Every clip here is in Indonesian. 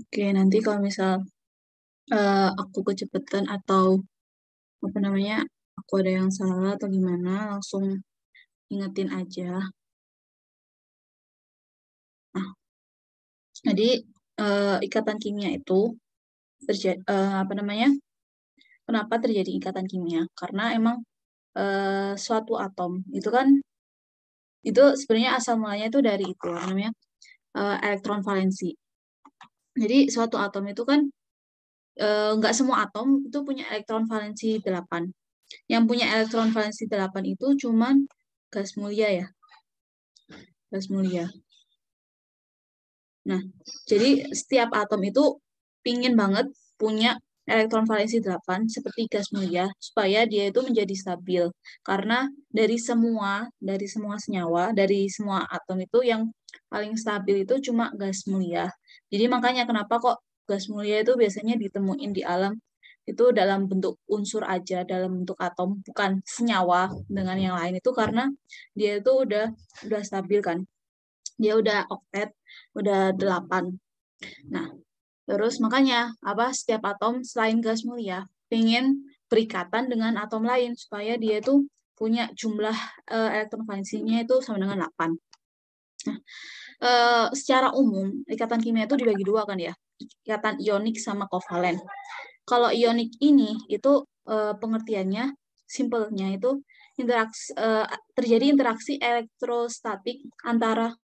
Oke, nanti kalau misal aku kecepatan atau apa namanya, aku ada yang salah atau gimana, langsung ingetin aja. Nah, jadi ikatan kimia itu terjadi apa namanya? Kenapa terjadi ikatan kimia? Karena emang suatu atom itu kan itu sebenarnya asal mulanya itu dari itu apa namanya? Elektron valensi. Jadi suatu atom itu kan nggak semua atom itu punya elektron valensi 8. Yang punya elektron valensi 8 itu cuman gas mulia ya, gas mulia. Nah, jadi setiap atom itu pingin banget punya elektron valensi 8 seperti gas mulia supaya dia itu menjadi stabil. Karena dari semua senyawa, dari semua atom itu yang paling stabil itu cuma gas mulia. Jadi makanya kenapa kok gas mulia itu biasanya ditemuin di alam itu dalam bentuk unsur aja, dalam bentuk atom, bukan senyawa dengan yang lain itu karena dia itu udah stabil kan. Dia udah oktet, udah 8. Nah, terus makanya apa setiap atom selain gas mulia pengen berikatan dengan atom lain supaya dia itu punya jumlah elektron valensinya itu sama dengan 8. Nah, secara umum ikatan kimia itu dibagi dua kan ya, ikatan ionik sama kovalen. Kalau ionik ini itu pengertiannya simpelnya itu terjadi interaksi elektrostatik antara.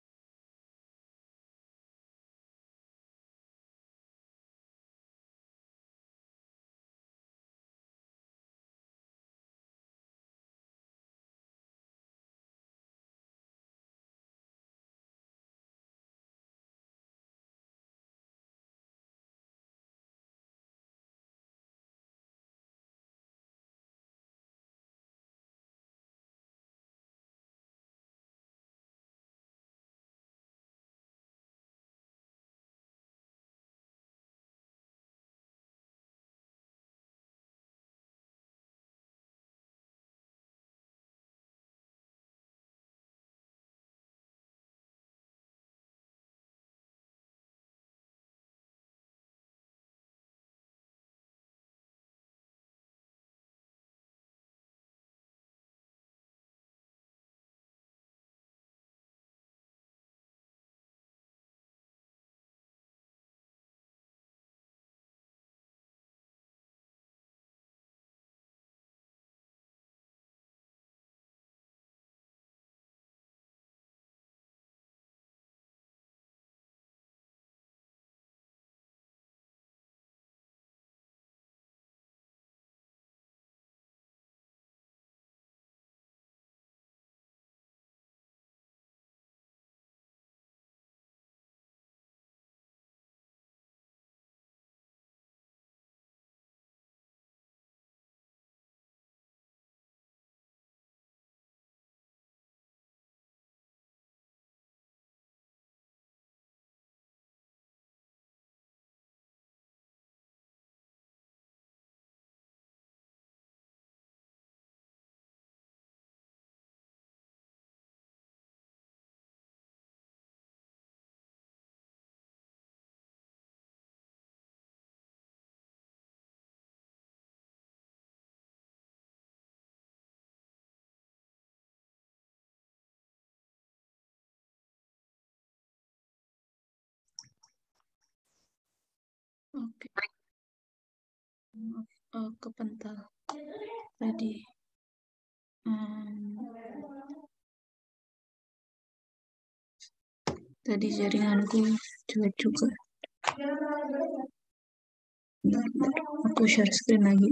Oke, kepental tadi. Hmm, tadi jaringanku jelek juga. Bentar, aku share screen lagi.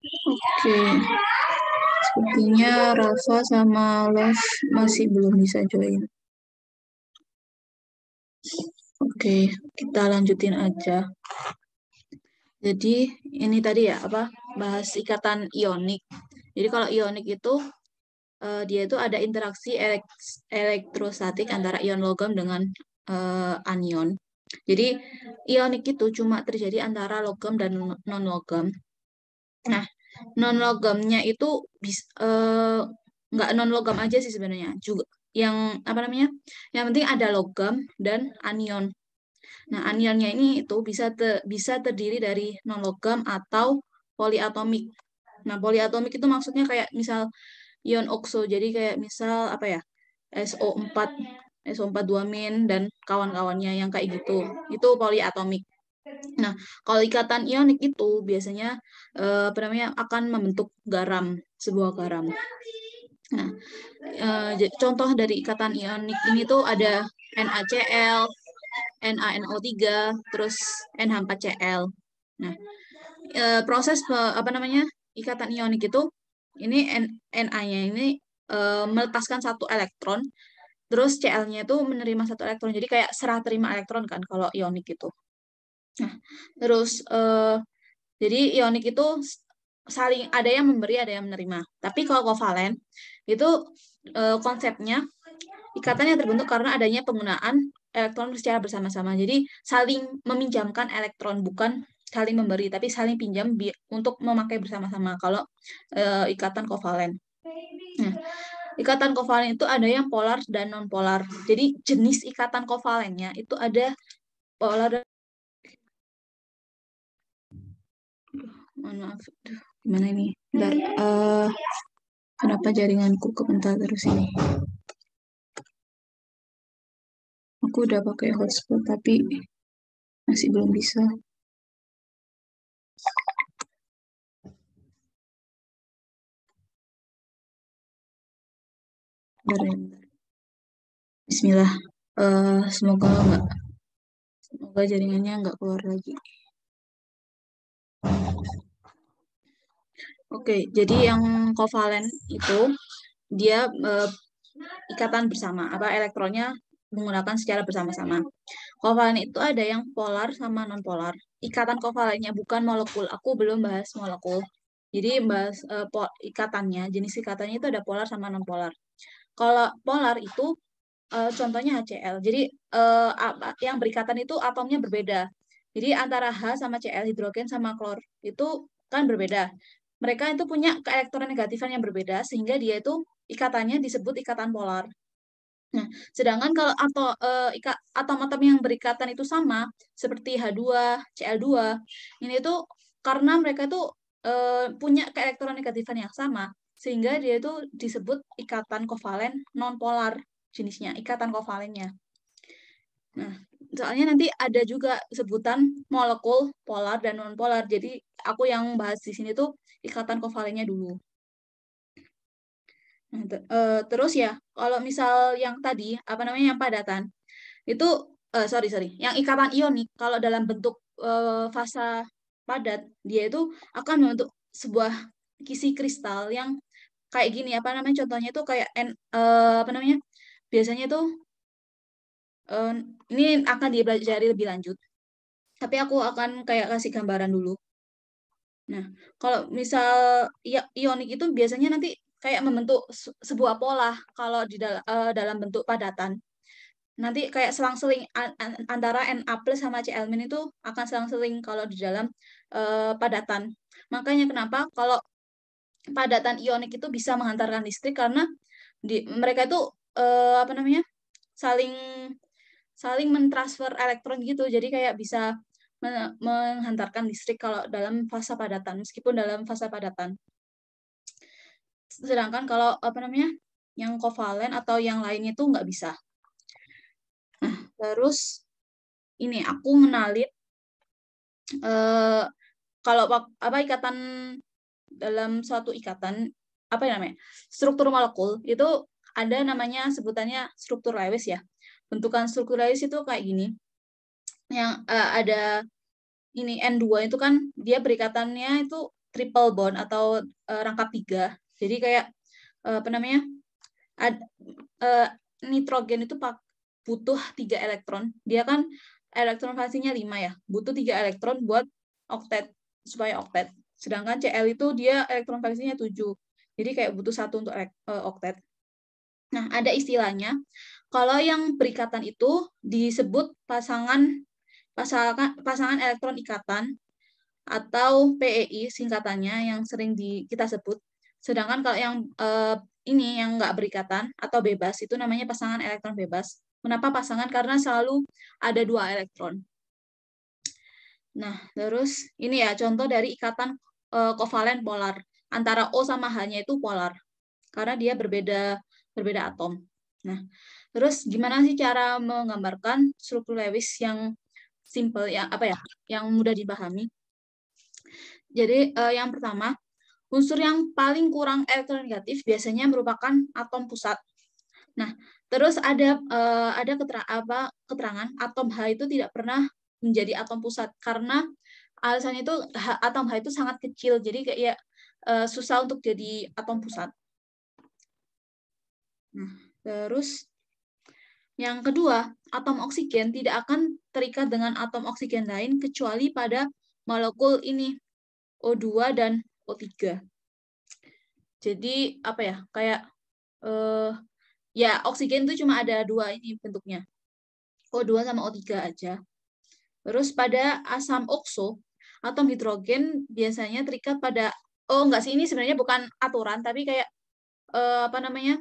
Oke, sepertinya Rafa sama Love masih belum bisa join. Oke, kita lanjutin aja. Jadi ini tadi ya apa bahas ikatan ionik. Jadi kalau ionik itu dia itu ada interaksi elektrostatik antara ion logam dengan anion. Jadi ionik itu cuma terjadi antara logam dan non logam. Nah, non logamnya itu nggak non logam aja sih sebenarnya, juga yang apa namanya, yang penting ada logam dan anion. Nah, anionnya ini itu bisa terdiri dari non logam atau poliatomik. Nah, poliatomik itu maksudnya kayak misal ion okso, jadi kayak misal apa ya, SO4 SO4 2 dan kawan-kawannya yang kayak gitu, itu poliatomik. Nah, kalau ikatan ionik itu biasanya apa namanya, akan membentuk garam, sebuah garam. Nah, contoh dari ikatan ionik ini tuh ada NaCl, NaNO3, terus NH4Cl. Nah, proses apa namanya, ikatan ionik itu ini Na-nya ini melepaskan satu elektron, terus Cl-nya itu menerima satu elektron. Jadi kayak serah terima elektron kan kalau ionik itu. Nah, terus jadi ionik itu saling ada yang memberi, ada yang menerima. Tapi kalau kovalen itu konsepnya ikatan yang terbentuk karena adanya penggunaan elektron secara bersama-sama. Jadi saling meminjamkan elektron, bukan saling memberi, tapi saling pinjam untuk memakai bersama-sama kalau ikatan kovalen. Nah, ikatan kovalen itu ada yang polar dan non polar. Jadi jenis ikatan kovalennya itu ada polar. Mohon maaf, gimana ini? Bentar, kenapa jaringanku kebentar terus ini? Aku udah pakai hotspot tapi masih belum bisa. Bentar ya, bentar. Bismillah. Semoga jaringannya nggak keluar lagi. Oke, jadi yang kovalen itu dia ikatan bersama, apa elektronnya menggunakan secara bersama-sama. Kovalen itu ada yang polar sama non polar. Ikatan kovalennya bukan molekul. Aku belum bahas molekul. Jadi bahas ikatannya, jenis ikatannya itu ada polar sama non polar. Kalau polar itu contohnya HCl. Jadi yang berikatan itu atomnya berbeda. Jadi antara H sama Cl, hidrogen sama klor itu kan berbeda. Mereka itu punya keelektronegatifan yang berbeda sehingga dia itu ikatannya disebut ikatan polar. Nah, sedangkan kalau atom-atom yang berikatan itu sama seperti H2, Cl2, ini itu karena mereka itu punya keelektronegatifan yang sama sehingga dia itu disebut ikatan kovalen non polar jenisnya, ikatan kovalennya. Nah, soalnya nanti ada juga sebutan molekul polar dan non polar. Jadi aku yang bahas di sini tuh ikatan kovalennya dulu. Nah, terus ya, kalau misal yang tadi apa namanya, yang padatan itu sorry, yang ikatan ionik kalau dalam bentuk fasa padat dia itu akan membentuk sebuah kisi kristal yang kayak gini, apa namanya, contohnya itu kayak apa namanya, biasanya tuh eh, ini akan dipelajari lebih lanjut, tapi aku akan kayak kasih gambaran dulu. Nah, kalau misal ionik itu biasanya nanti kayak membentuk sebuah pola kalau di dalam bentuk padatan. Nanti kayak selang-seling antara Na plus sama Cl- itu akan selang-seling kalau di dalam padatan. Makanya kenapa kalau padatan ionik itu bisa menghantarkan listrik karena mereka itu apa namanya, saling saling mentransfer elektron gitu. Jadi kayak bisa menghantarkan listrik kalau dalam fasa padatan, meskipun dalam fasa padatan. Sedangkan kalau apa namanya, yang kovalen atau yang lainnya itu nggak bisa. Nah, terus ini aku ngenalin kalau apa ikatan dalam suatu ikatan, apa namanya, struktur molekul itu ada namanya sebutannya struktur Lewis ya. Bentukan struktur Lewis itu kayak gini, yang ada ini N2 itu kan dia berikatannya itu triple bond atau rangkap 3. Jadi kayak apa namanya, ad, uh, nitrogen itu butuh 3 elektron. Dia kan elektron valensnya 5 ya. Butuh 3 elektron buat oktet, supaya oktet. Sedangkan Cl itu dia elektron valensnya 7. Jadi kayak butuh 1 untuk oktet. Nah, ada istilahnya. Kalau yang berikatan itu disebut pasangan elektron ikatan atau PEI singkatannya yang sering kita sebut. Sedangkan kalau yang ini yang nggak berikatan atau bebas itu namanya pasangan elektron bebas. Kenapa pasangan? Karena selalu ada 2 elektron. Nah, terus ini ya contoh dari ikatan kovalen polar. Antara O sama H-nya itu polar. Karena dia berbeda atom. Nah, terus gimana sih cara menggambarkan struktur Lewis yang simple, yang apa ya, yang mudah dipahami? Jadi yang pertama, unsur yang paling kurang elektronegatif biasanya merupakan atom pusat. Nah, terus ada keterangan atom H itu tidak pernah menjadi atom pusat karena alasannya itu atom H itu sangat kecil, jadi kayak susah untuk jadi atom pusat. Nah, terus yang kedua, atom oksigen tidak akan terikat dengan atom oksigen lain kecuali pada molekul ini, O2 dan O3. Jadi apa ya, kayak ya oksigen itu cuma ada 2 ini bentuknya, O2 sama O3 aja. Terus pada asam okso, atom hidrogen biasanya terikat pada, oh enggak sih, ini sebenarnya bukan aturan, tapi kayak apa namanya,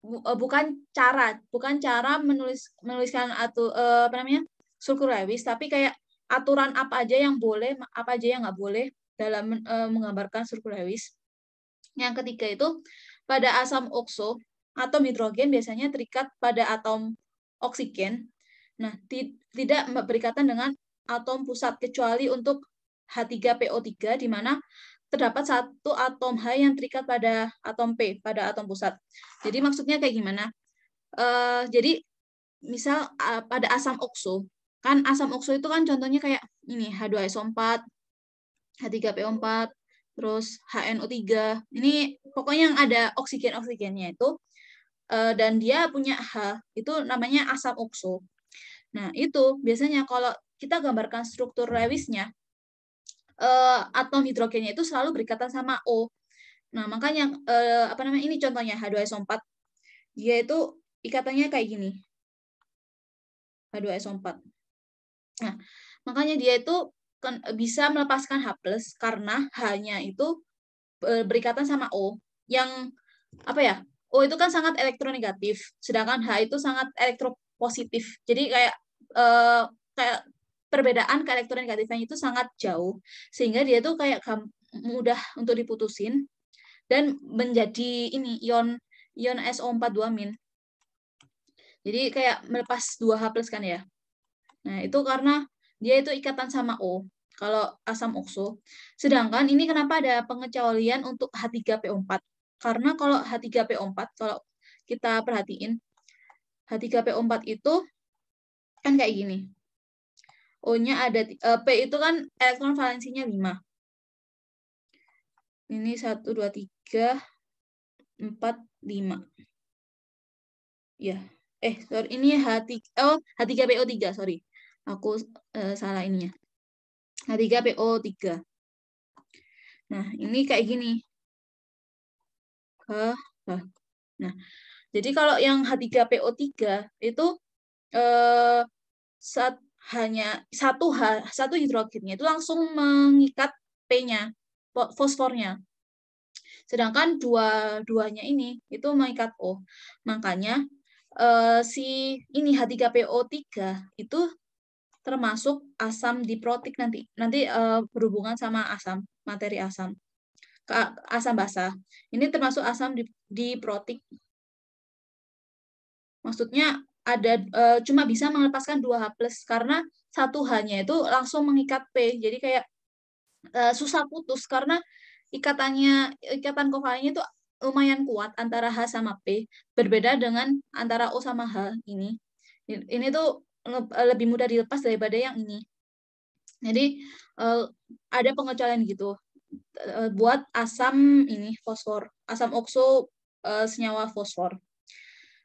bukan cara menuliskan apa namanya, struktur Lewis, tapi kayak aturan apa aja yang boleh, apa aja yang nggak boleh dalam menggambarkan struktur Lewis. Yang ketiga itu pada asam okso, atom hidrogen biasanya terikat pada atom oksigen. Nah, tidak berikatan dengan atom pusat kecuali untuk H3PO3 di mana terdapat satu atom H yang terikat pada atom P, pada atom pusat. Jadi maksudnya kayak gimana? Jadi misal pada asam okso, kan asam okso itu kan contohnya kayak ini H2SO4, H3PO4, terus HNO3. Ini pokoknya yang ada oksigen-oksigennya itu, dan dia punya H, itu namanya asam okso. Nah, itu biasanya kalau kita gambarkan struktur Lewisnya, atom hidrogennya itu selalu berikatan sama O. Nah, makanya apa namanya, ini contohnya H2SO4. Dia itu ikatannya kayak gini. H2SO4. Nah, makanya dia itu bisa melepaskan H+ karena H-nya itu berikatan sama O. Yang apa ya? O itu kan sangat elektronegatif, sedangkan H itu sangat elektropositif. Jadi kayak kayak perbedaan keelektronegatifnya itu sangat jauh, sehingga dia tuh kayak mudah untuk diputusin dan menjadi ini ion SO42-. Jadi kayak melepas 2H+ kan ya. Nah, itu karena dia itu ikatan sama O kalau asam okso. Sedangkan ini kenapa ada pengecualian untuk H3PO4? Karena kalau H3PO4, kalau kita perhatiin, H3PO4 itu kan kayak gini. O-nya ada, P itu kan elektron valensinya 5. Ini 1, 2, 3, 4, 5. Ya. Sorry, ini H3PO3, sorry. Aku salah ininya. H3PO3. Nah, ini kayak gini. Nah, jadi kalau yang H3PO3 itu hanya satu hidrogennya itu langsung mengikat P-nya, fosfornya. Sedangkan dua-duanya ini itu mengikat O. Makanya si ini H3PO3 itu termasuk asam diprotik nanti berhubungan sama asam, materi asam. Asam basa. Ini termasuk asam diprotik. Maksudnya ada cuma bisa melepaskan 2H+ karena satu H-nya itu langsung mengikat P. Jadi kayak susah putus karena ikatan kovalennya itu lumayan kuat antara H sama P. Berbeda dengan antara O sama H ini. Ini tuh lebih mudah dilepas daripada yang ini. Jadi ada pengecualian gitu buat asam ini fosfor, asam okso senyawa fosfor.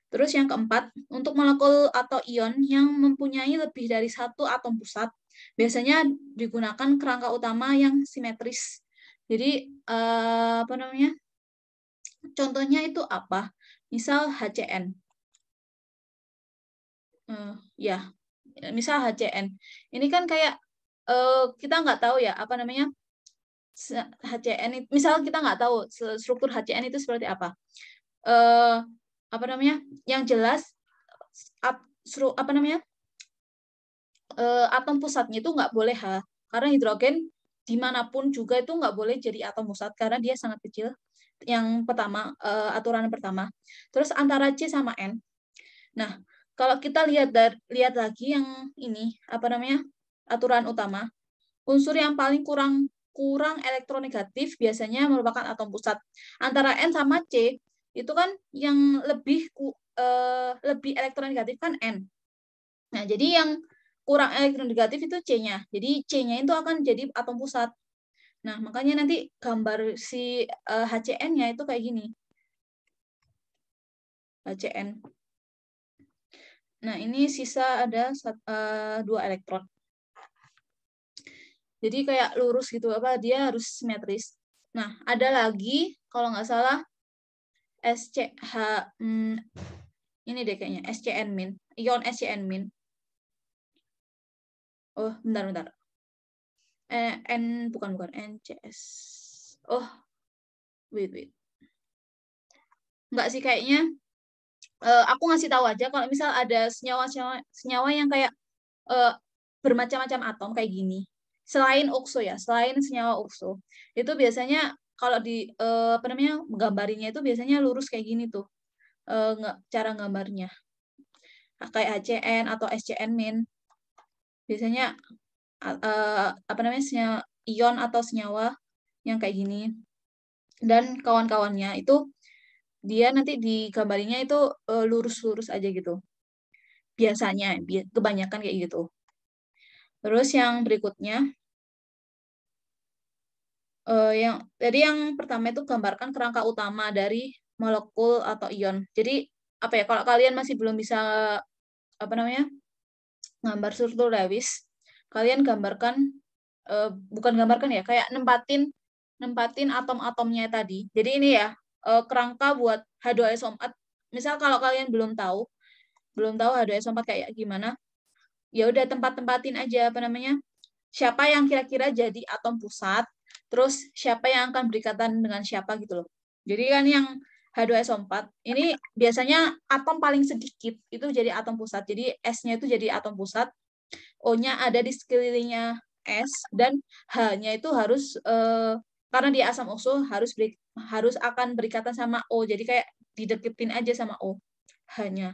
Terus yang keempat, untuk molekul atau ion yang mempunyai lebih dari satu atom pusat, biasanya digunakan kerangka utama yang simetris. Jadi apa namanya? Contohnya itu apa? Misal HCN. Ya, misal HCN. Ini kan kayak kita nggak tahu ya apa namanya HCN. Misal kita nggak tahu struktur HCN itu seperti apa. Apa namanya? Yang jelas apa namanya? Atom pusatnya itu nggak boleh H, karena hidrogen dimanapun juga itu nggak boleh jadi atom pusat karena dia sangat kecil. Yang pertama, aturan pertama. Terus antara C sama N. Nah, kalau kita lihat lagi yang ini apa namanya aturan utama, unsur yang paling kurang elektronegatif biasanya merupakan atom pusat. Antara N sama C itu kan yang lebih elektronegatif kan N. Nah, jadi yang kurang elektronegatif itu C-nya. Jadi C-nya itu akan jadi atom pusat. Nah, makanya nanti gambar si HCN-nya itu kayak gini. HCN. Nah, ini sisa ada 2 elektron. Jadi kayak lurus gitu, apa dia harus simetris. Nah, ada lagi kalau nggak salah SCH ini deh kayaknya SCN-, ion SCN-. Oh, bentar. Bukan NCS. Oh, wait. Enggak sih kayaknya. Aku ngasih tahu aja kalau misal ada senyawa yang kayak bermacam-macam atom kayak gini. Selain okso ya, selain senyawa okso. Itu biasanya kalau di apa namanya gambarnya itu biasanya lurus kayak gini tuh. Cara gambarnya. Kayak HCN atau SCN-. Biasanya apa namanya ion atau senyawa yang kayak gini. Dan kawan-kawannya itu dia nanti di gambarnya itu lurus-lurus aja gitu. Biasanya, kebanyakan kayak gitu. Terus yang berikutnya, yang pertama itu gambarkan kerangka utama dari molekul atau ion. Jadi apa ya? Kalau kalian masih belum bisa apa namanya gambar struktur Lewis, kalian bukan gambarkan ya, kayak nempatin atom-atomnya tadi. Jadi ini ya kerangka buat H2SO4. Misal kalau kalian belum tahu H2SO4 kayak gimana, ya udah tempat-tempatin aja apa namanya siapa yang kira-kira jadi atom pusat, terus siapa yang akan berikatan dengan siapa gitu loh. Jadi kan yang H2SO4 ini biasanya atom paling sedikit itu jadi atom pusat. Jadi S-nya itu jadi atom pusat, O-nya ada di sekelilingnya S, dan H-nya itu harus karena dia asam okso harus akan berikatan sama O. Jadi kayak dideketin aja sama O H-nya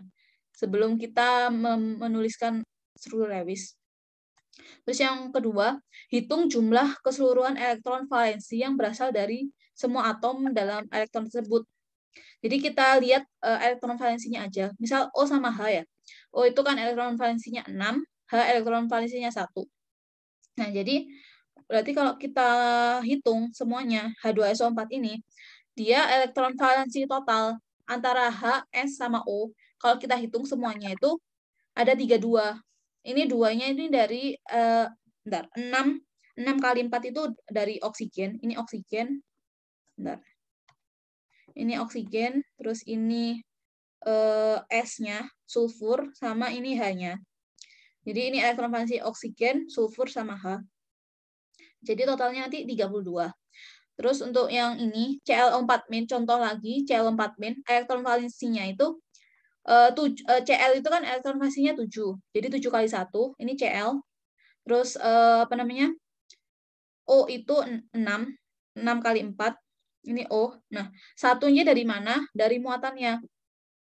sebelum kita menuliskan struktur Lewis. Terus yang kedua, hitung jumlah keseluruhan elektron valensi yang berasal dari semua atom dalam elektron tersebut. Jadi kita lihat elektron valensinya aja. Misal O sama H ya. O itu kan elektron valensinya 6, H elektron valensinya 1. Nah, jadi berarti kalau kita hitung semuanya H2SO4 ini, dia elektron valensi total antara H, S, sama O. Kalau kita hitung semuanya itu ada 32. Ini duanya ini dari 6 kali 4 itu dari oksigen. Ini oksigen. Bentar. Ini oksigen, terus ini S-nya, sulfur, sama ini H-nya. Jadi ini elektron valensi oksigen, sulfur, sama H. Jadi totalnya nanti 32. Terus untuk yang ini, Cl4-, contoh lagi, Cl4-, elektron valensinya itu Cl itu kan elektron valensinya 7. Jadi 7 kali 1, ini Cl. Terus apa namanya? O itu 6 kali 4, ini O. Nah, satunya dari mana? Dari muatannya.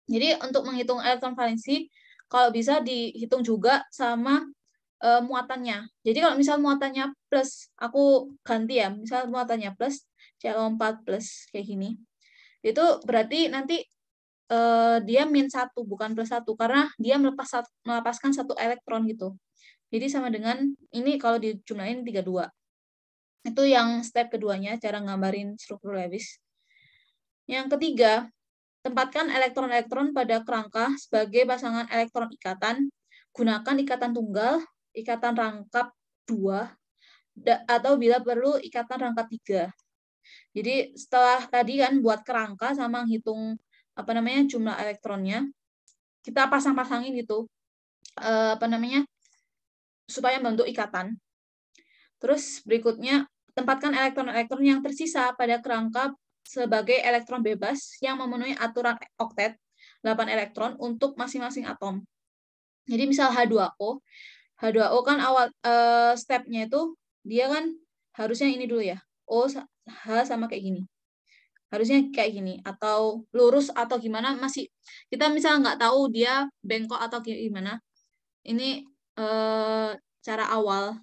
Jadi untuk menghitung elektron valensi, kalau bisa dihitung juga sama muatannya. Jadi kalau misal muatannya plus, aku ganti ya, misal muatannya plus, Cl4 plus, kayak gini. Itu berarti nanti dia -1, bukan +1, karena dia melepaskan 1 elektron gitu. Jadi sama dengan, ini kalau dijumlahin 32. Itu yang step keduanya, cara gambarin struktur Lewis. Yang ketiga, tempatkan elektron-elektron pada kerangka sebagai pasangan elektron ikatan. Gunakan ikatan tunggal, ikatan rangkap 2, atau bila perlu ikatan rangkap 3. Jadi setelah tadi kan buat kerangka sama hitung apa namanya jumlah elektronnya, kita pasang-pasangin gitu apa namanya supaya membentuk ikatan. Terus berikutnya, tempatkan elektron-elektron yang tersisa pada kerangka sebagai elektron bebas yang memenuhi aturan oktet 8 elektron untuk masing-masing atom. Jadi misal H2O kan awal stepnya itu dia kan harusnya ini dulu ya. H sama kayak gini. Harusnya kayak gini atau lurus atau gimana, masih kita misal nggak tahu dia bengkok atau gimana. Ini cara awal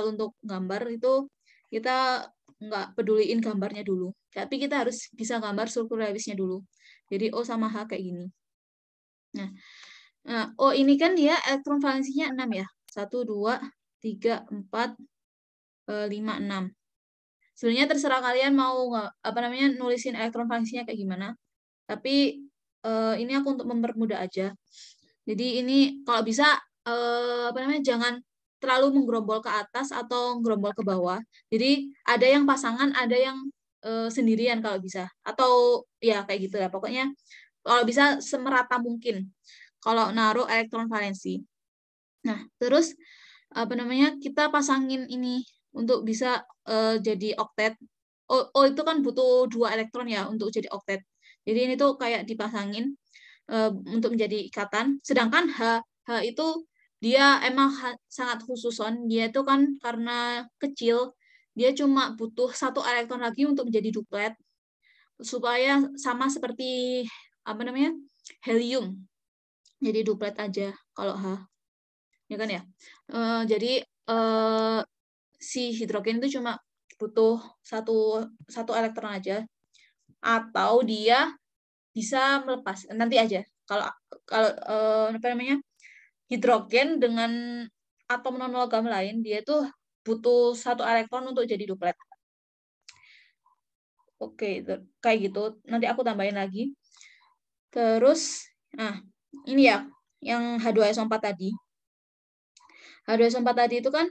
untuk gambar itu kita nggak peduliin gambarnya dulu. Tapi kita harus bisa gambar struktur Lewisnya dulu. Jadi O sama H kayak gini. Nah, O ini kan dia elektron valensinya 6 ya. 1, 2, 3, 4, 5, 6. Sebenarnya terserah kalian mau nulisin elektron valensinya kayak gimana. Tapi ini aku untuk mempermudah aja. Jadi ini kalau bisa jangan terlalu menggerombol ke atas atau menggerombol ke bawah. Jadi ada yang pasangan, ada yang sendirian kalau bisa. Atau ya kayak gitu ya. Pokoknya kalau bisa semerata mungkin kalau naruh elektron valensi. Nah, terus kita pasangin ini untuk bisa jadi oktet. O itu kan butuh 2 elektron ya untuk jadi oktet. Jadi ini tuh kayak dipasangin untuk menjadi ikatan. Sedangkan H itu dia emang sangat khususon. Dia itu kan karena kecil, dia cuma butuh 1 elektron lagi untuk menjadi duplet supaya sama seperti helium. Jadi duplet aja kalau H. Ya kan ya. Jadi si hidrogen itu cuma butuh satu elektron aja, atau dia bisa melepas nanti aja. Kalau hidrogen dengan atom non logam lain, dia tuh butuh 1 elektron untuk jadi duplet. Oke, kayak gitu. Nanti aku tambahin lagi. Terus, nah ini ya yang H2SO4 tadi. H2SO4 tadi itu kan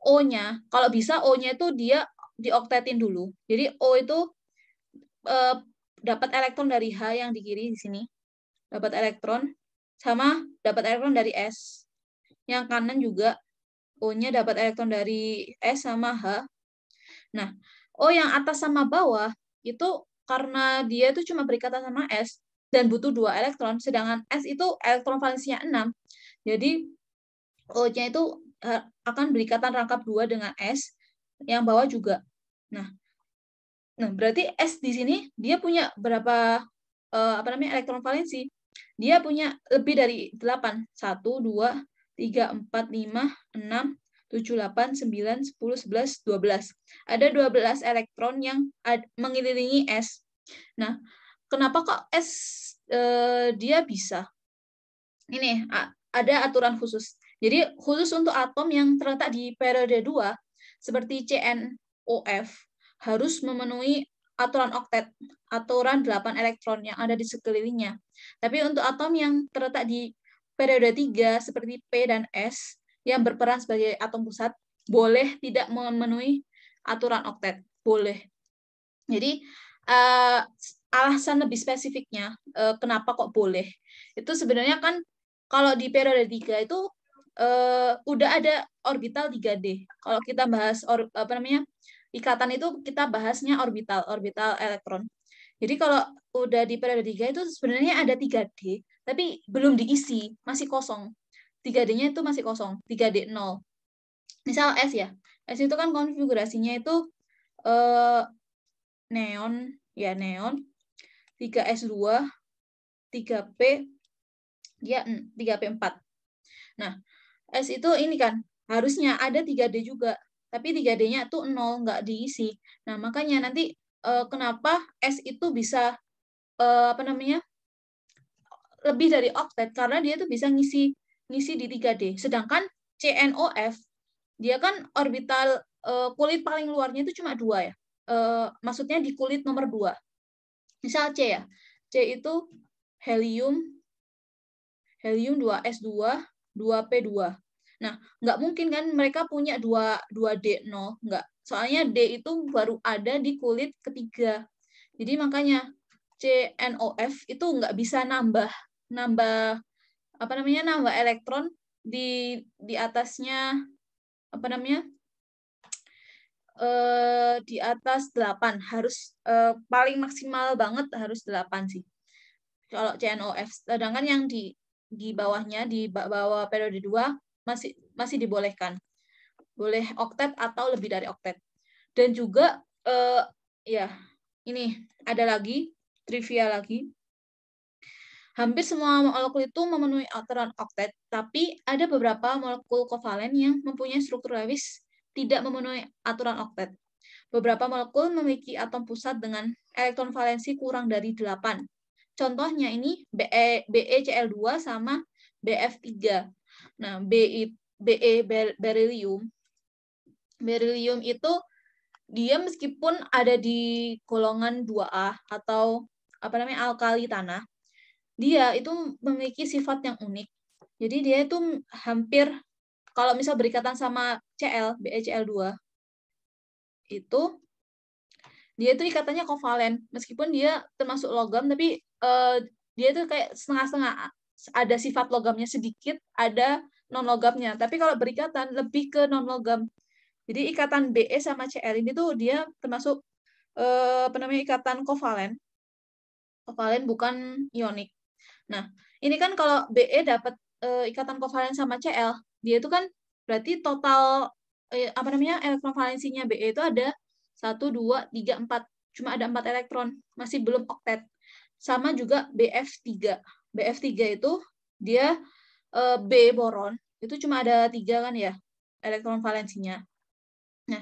O-nya, kalau bisa O-nya itu dia dioktetin dulu. Jadi O itu dapat elektron dari H yang di kiri di sini. Dapat elektron sama dapat elektron dari S. Yang kanan juga O-nya dapat elektron dari S sama H. Nah, O yang atas sama bawah itu karena dia itu cuma berikatan sama S dan butuh 2 elektron, sedangkan S itu elektron valensinya 6. Jadi O-nya itu akan berikatan rangkap 2 dengan S, yang bawah juga. Nah berarti S di sini dia punya berapa elektron valensi? Dia punya lebih dari 8. 1, 2, 3, 4, 5, 6, 7, 8, 9, 10, 11, 12. Ada 12 elektron yang mengelilingi S. Nah, kenapa kok S dia bisa? Ini ada aturan khusus. Jadi khusus untuk atom yang terletak di periode 2 seperti CNOF harus memenuhi aturan oktet, aturan 8 elektron yang ada di sekelilingnya. Tapi untuk atom yang terletak di periode 3 seperti P dan S yang berperan sebagai atom pusat boleh tidak memenuhi aturan oktet, boleh. Jadi alasan lebih spesifiknya kenapa kok boleh itu sebenarnya kan kalau di periode 3 itu udah ada orbital 3D. Kalau kita bahas ikatan itu kita bahasnya orbital elektron. Jadi kalau udah di periode 3 itu sebenarnya ada 3D tapi belum diisi, masih kosong. 3D-nya itu masih kosong, 3D 0. Misal S ya. S itu kan konfigurasinya itu neon, 3S2, 3P, dia 3P4. Nah, S itu ini kan harusnya ada 3D juga, tapi 3D-nya tuh 0, nggak diisi. Nah, makanya nanti kenapa S itu bisa lebih dari oktet, karena dia tuh bisa ngisi di 3D. Sedangkan CNOF dia kan orbital kulit paling luarnya itu cuma 2 ya. Maksudnya di kulit nomor 2. Misal C ya. C itu helium 2S2, 2P2. Nah, nggak mungkin kan mereka punya 2D0, nggak. Soalnya D itu baru ada di kulit ketiga. Jadi makanya CNOF itu nggak bisa nambah elektron di atasnya apa namanya? Di atas 8 harus paling maksimal banget harus 8 sih. Kalau CNOF, sedangkan yang di bawahnya di bawah periode 2 masih dibolehkan. Boleh oktet atau lebih dari oktet. Dan juga ya, ini ada lagi trivia lagi. Hampir semua molekul itu memenuhi aturan oktet, tapi ada beberapa molekul kovalen yang mempunyai struktur Lewis tidak memenuhi aturan oktet. Beberapa molekul memiliki atom pusat dengan elektron valensi kurang dari 8. Contohnya ini BeCl2 sama Bf3. Nah, beryllium. Beryllium itu dia meskipun ada di golongan 2A atau apa namanya alkali tanah, dia itu memiliki sifat yang unik. Jadi dia itu hampir kalau misal berikatan sama BeCl2 itu dia itu ikatannya kovalen, meskipun dia termasuk logam tapi dia itu kayak setengah-setengah, ada sifat logamnya sedikit, ada non logamnya. Tapi kalau berikatan lebih ke non logam. Jadi ikatan Be sama Cl ini tuh dia termasuk apa namanya ikatan kovalen. Kovalen bukan ionik. Nah, ini kan kalau Be dapat ikatan kovalen sama Cl, dia itu kan berarti total apa namanya elektron valensinya Be itu ada 1, 2, 3, 4. Cuma ada 4 elektron, masih belum oktet. Sama juga Bf3. Bf3 itu dia B boron, itu cuma ada 3 kan ya elektron valensinya. Nah,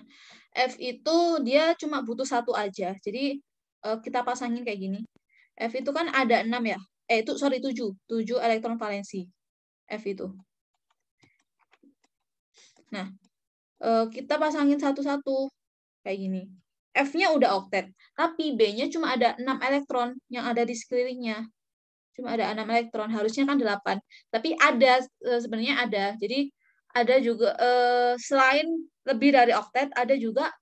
F itu dia cuma butuh 1 aja. Jadi kita pasangin kayak gini. F itu kan ada 6 ya. 7 elektron valensi F itu. Nah, kita pasangin satu-satu kayak gini. F-nya udah oktet, tapi B-nya cuma ada 6 elektron yang ada di sekelilingnya. Cuma ada 6 elektron, harusnya kan 8. Tapi ada, sebenarnya ada. Jadi ada juga, selain lebih dari oktet, ada juga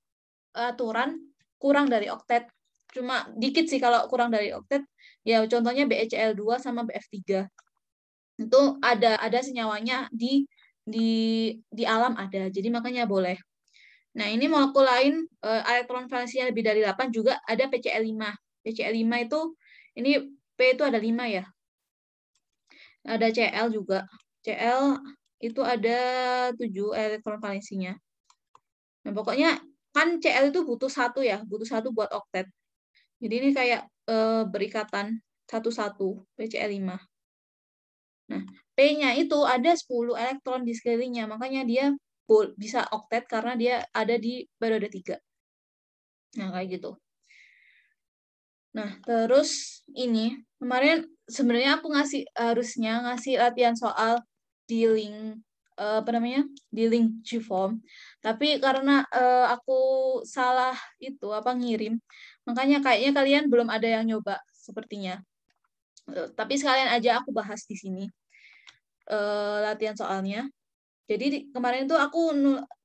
aturan kurang dari oktet. Cuma dikit sih kalau kurang dari oktet. Ya contohnya BeCl2 sama Bf3. Itu ada senyawanya di alam ada. Jadi makanya boleh. Nah, ini molekul lain elektron valensinya lebih dari 8 juga ada PCl5. PCl5 itu ini P itu ada 5 ya. Ada Cl juga. Cl itu ada 7 elektron valensinya. Nah, pokoknya kan Cl itu butuh 1 ya, butuh 1 buat oktet. Jadi ini kayak berikatan satu-satu PCl5. Nah, P-nya itu ada 10 elektron di sekelilingnya, makanya dia bisa oktet karena dia ada di periode 3. Nah, kayak gitu. Nah, terus ini kemarin sebenarnya aku harusnya ngasih latihan soal di link apa namanya? Di link Gform. Tapi karena aku salah itu apa ngirim, makanya kayaknya kalian belum ada yang nyoba sepertinya. Tapi sekalian aja aku bahas di sini latihan soalnya. Jadi kemarin tuh aku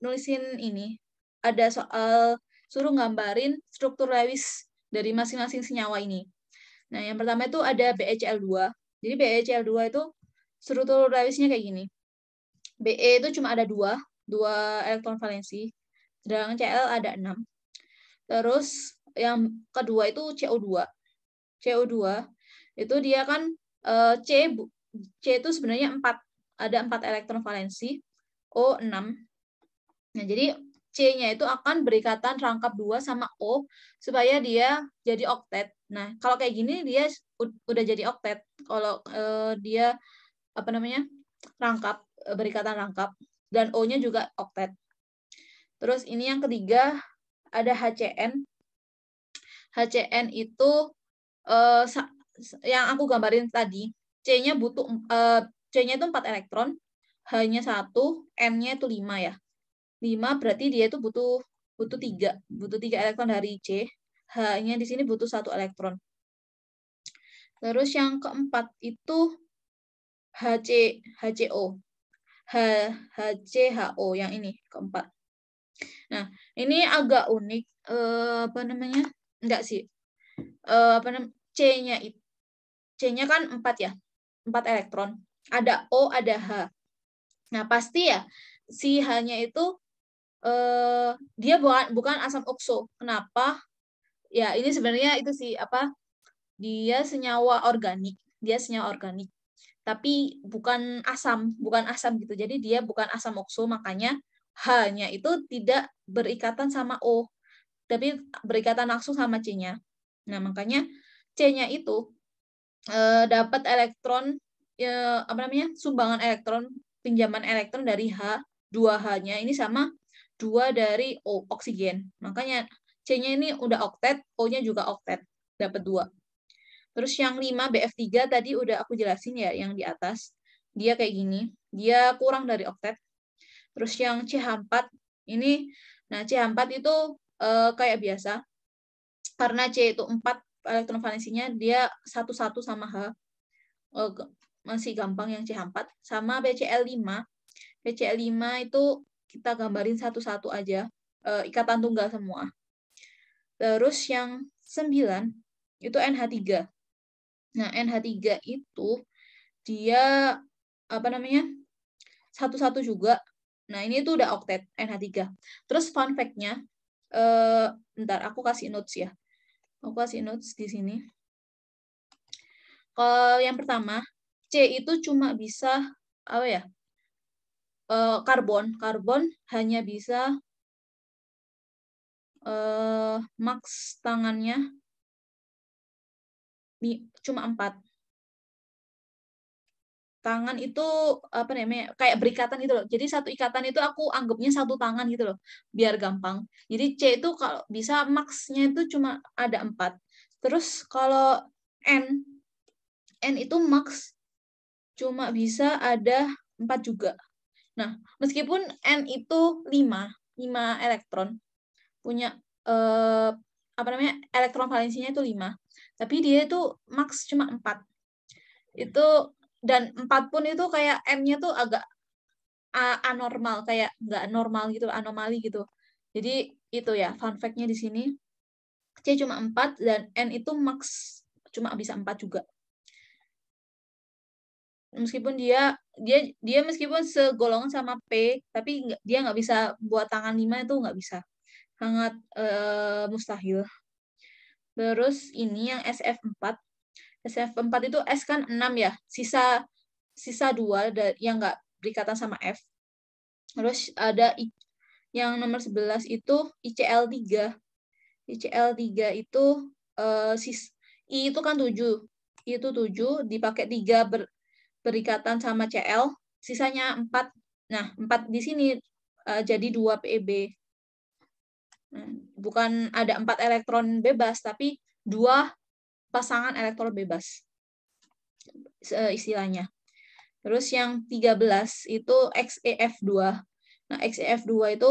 nulisin ini ada soal suruh gambarin struktur Lewis dari masing-masing senyawa ini. Nah, yang pertama itu ada BeCl2. Jadi BeCl2 itu struktur Lewisnya kayak gini. Be itu cuma ada 2 elektron valensi, sedangkan Cl ada 6. Terus yang kedua itu CO2. CO2 itu dia kan C itu sebenarnya 4, ada 4 elektron valensi, O 6. Nah, jadi C-nya itu akan berikatan rangkap 2 sama O supaya dia jadi oktet. Nah, kalau kayak gini dia udah jadi oktet. Kalau dia apa namanya? Rangkap, berikatan rangkap, dan O-nya juga oktet. Terus ini yang ketiga ada HCN. HCN itu yang aku gambarin tadi, C-nya butuh C-nya itu 4 elektron, H-nya 1, N-nya itu 5 ya. 5 berarti dia itu butuh 3. Butuh 3 elektron dari C. H-nya di sini butuh 1 elektron. Terus yang keempat itu HCO. HCHO yang ini keempat. Nah, ini agak unik apa namanya? Enggak sih. Apa namanya? C-nya kan 4 ya. 4 elektron. Ada O, ada H. Nah, pasti ya si H-nya itu dia bukan asam okso. Kenapa? Ya, ini sebenarnya itu sih apa? Dia senyawa organik. Dia senyawa organik. Tapi bukan asam gitu. Jadi dia bukan asam okso, makanya H-nya itu tidak berikatan sama O, tapi berikatan langsung sama C-nya. Nah, makanya C-nya itu dapat elektron apa namanya? Sumbangan elektron, pinjaman elektron dari H, 2H-nya ini sama 2 dari O, oksigen. Makanya C-nya ini udah oktet, O-nya juga oktet, dapat 2. Terus yang 5 BF3 tadi udah aku jelasin ya yang di atas. Dia kayak gini, dia kurang dari oktet. Terus yang CH4 ini, nah CH4 itu kayak biasa, karena C itu 4 elektron valensinya, dia satu-satu sama H. Masih gampang yang CH4. Sama BCl5. BCl5 itu kita gambarin satu-satu aja, ikatan tunggal semua. Terus yang 9 itu NH3. Nah, NH3 itu dia apa namanya? Satu-satu juga. Nah, ini tuh udah oktet NH3. Terus fun fact-nya, bentar aku kasih notes ya. Aku kasih notes di sini. Kalau yang pertama, C itu cuma bisa apa ya? Karbon hanya bisa max tangannya cuma 4. Tangan itu apa namanya, kayak berikatan gitu loh. Jadi satu ikatan itu aku anggapnya satu tangan gitu loh, biar gampang. Jadi C itu kalau bisa max-nya itu cuma ada 4. Terus kalau N itu max cuma bisa ada 4 juga. Nah, meskipun N itu 5 elektron, punya apa namanya, elektron valensinya itu 5, tapi dia itu max cuma 4. Itu dan 4 pun itu kayak M-nya tuh agak anormal, kayak nggak normal gitu, anomali gitu. Jadi itu ya fun fact-nya di sini. C cuma 4 dan N itu max cuma bisa 4 juga. Meskipun dia meskipun segolongan sama P, tapi dia nggak bisa buat tangan 5, itu nggak bisa. Sangat mustahil. Terus ini yang SF4. SF4 itu S kan 6 ya. Sisa 2 yang nggak berikatan sama F. Terus ada yang nomor 11 itu ICl3. ICl3 itu I itu kan 7. I itu 7 dipakai 3 berikatan sama Cl, sisanya 4. Nah, 4 di sini jadi 2 PeB. Bukan ada 4 elektron bebas, tapi 2 pasangan elektron bebas istilahnya. Terus yang 13 itu XeF2. Nah, XeF2 itu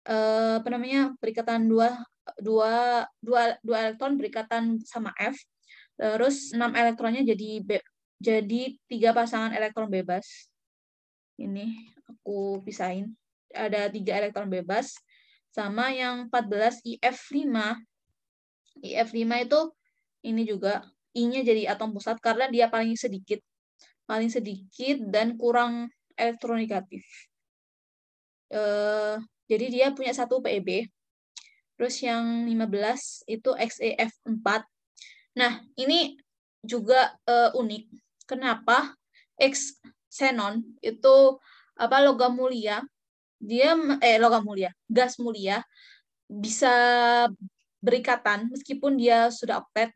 apa namanya, berikatan dua elektron berikatan sama F. Terus 6 elektronnya jadi 3 pasangan elektron bebas. Ini aku pisahin. Ada 3 elektron bebas. Sama yang 14 IF5. IF5 itu ini juga I-nya jadi atom pusat karena dia paling sedikit dan kurang elektronegatif. Jadi dia punya 1 PeB. Terus yang 15 itu XeF4. Nah, ini juga unik. Kenapa xenon itu apa, logam mulia, gas mulia bisa berikatan meskipun dia sudah oktet,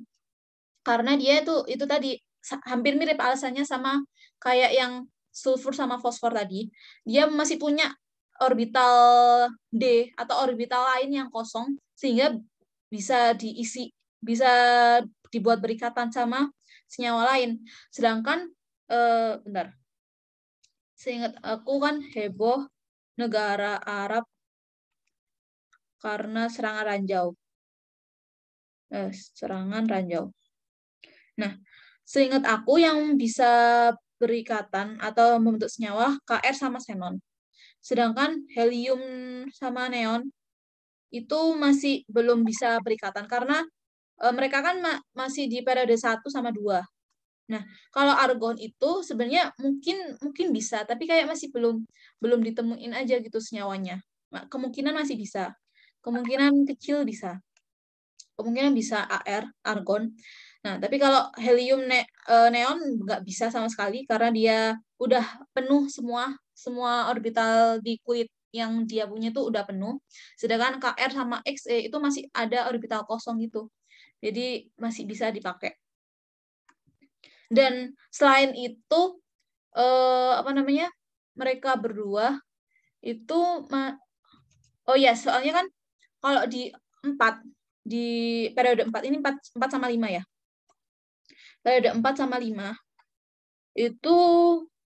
karena dia itu tadi hampir mirip alasannya sama kayak yang sulfur sama fosfor tadi. Dia masih punya orbital D atau orbital lain yang kosong, sehingga bisa bisa dibuat berikatan sama senyawa lain. Sedangkan bentar, seingat aku kan heboh negara Arab karena serangan ranjau. Serangan ranjau. Nah, seingat aku yang bisa berikatan atau membentuk senyawa Kr sama xenon. Sedangkan helium sama neon itu masih belum bisa berikatan karena mereka kan masih di periode 1 sama 2. Nah, kalau argon itu sebenarnya mungkin bisa, tapi kayak masih belum ditemuin aja gitu senyawanya. Kemungkinan masih bisa. Kemungkinan kecil bisa. Kemungkinan bisa argon. Nah, tapi kalau neon nggak bisa sama sekali karena dia udah penuh semua orbital di kulit yang dia punya tuh udah penuh. Sedangkan Kr sama Xe itu masih ada orbital kosong gitu. Jadi masih bisa dipakai. Dan selain itu apa namanya? Mereka berdua itu oh ya, soalnya kan kalau di periode 4 ini 4 sama 5 ya. Periode 4 sama 5 itu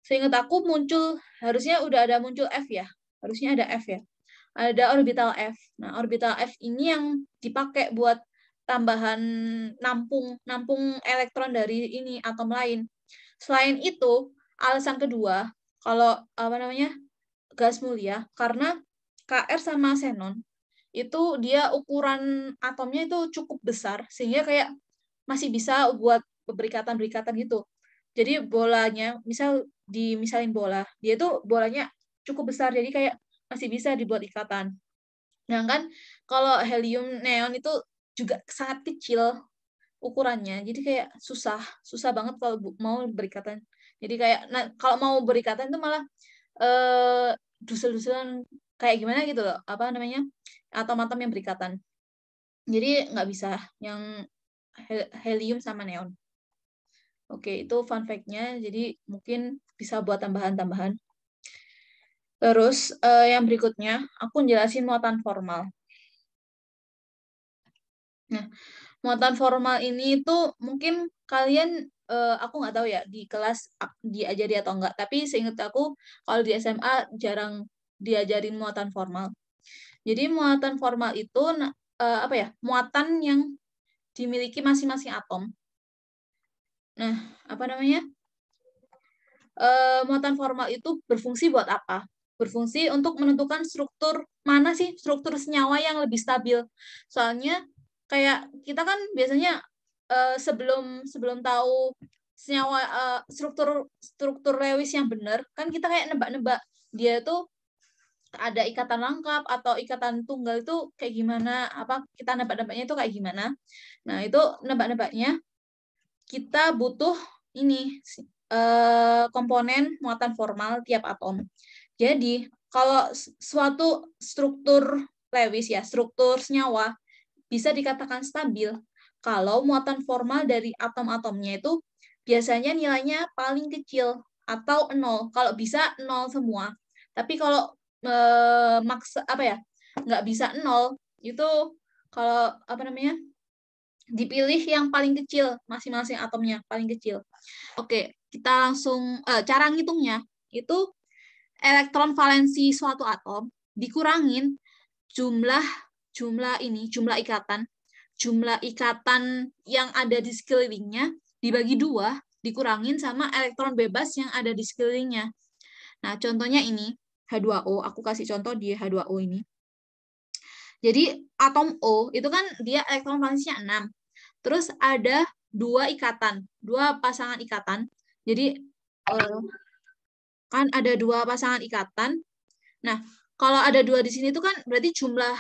seingat aku harusnya udah ada muncul F ya. Harusnya ada F ya. Ada orbital F. Nah, orbital F ini yang dipakai buat tambahan nampung elektron dari ini atom lain. Selain itu, alasan kedua, kalau apa namanya? Gas mulia, karena Kr sama xenon itu dia ukuran atomnya itu cukup besar sehingga kayak masih bisa buat berikatan-berikatan gitu. Jadi bolanya, misalin bola, dia tuh bolanya cukup besar, jadi kayak masih bisa dibuat ikatan. Nah kan, kalau helium neon itu juga sangat kecil ukurannya, jadi kayak susah banget kalau mau berikatan. Jadi kayak, nah, kalau mau berikatan itu malah dusel-duselan kayak gimana gitu loh, apa namanya, atom-atom yang berikatan. Jadi nggak bisa yang helium sama neon. Oke, itu fun fact-nya. Jadi mungkin bisa buat tambahan-tambahan. Terus yang berikutnya, aku jelasin muatan formal. Nah, muatan formal ini itu mungkin kalian, aku nggak tahu ya, di kelas diajari atau enggak. Tapi seingat aku, kalau di SMA jarang diajarin muatan formal. Jadi muatan formal itu apa ya? Muatan yang dimiliki masing-masing atom. Nah, apa namanya? Muatan formal itu berfungsi buat apa? Berfungsi untuk menentukan mana sih struktur senyawa yang lebih stabil. Soalnya kayak kita kan biasanya sebelum tahu senyawa, struktur Lewis yang benar, kan kita kayak nebak-nebak dia tuh ada ikatan lengkap atau ikatan tunggal itu kayak gimana, apa kita nebak-nebaknya itu kayak gimana. Nah, itu nebak-nebaknya kita butuh ini komponen muatan formal tiap atom. Jadi, kalau suatu struktur Lewis ya, struktur senyawa bisa dikatakan stabil kalau muatan formal dari atom-atomnya itu biasanya nilainya paling kecil atau 0. Kalau bisa 0 semua. Tapi kalau maksa apa ya? Nggak bisa 0, itu kalau apa namanya? Dipilih yang paling kecil, masing-masing atomnya paling kecil. Oke, kita langsung cara ngitungnya itu elektron valensi suatu atom dikurangin jumlah jumlah ikatan yang ada di sekelilingnya dibagi 2 dikurangin sama elektron bebas yang ada di sekelilingnya. Nah, contohnya ini H2O, aku kasih contoh di H2O ini. Jadi atom O itu kan dia elektron valensinya 6. Terus ada 2 pasangan ikatan. Jadi kan ada 2 pasangan ikatan. Nah, kalau ada 2 di sini itu kan berarti jumlah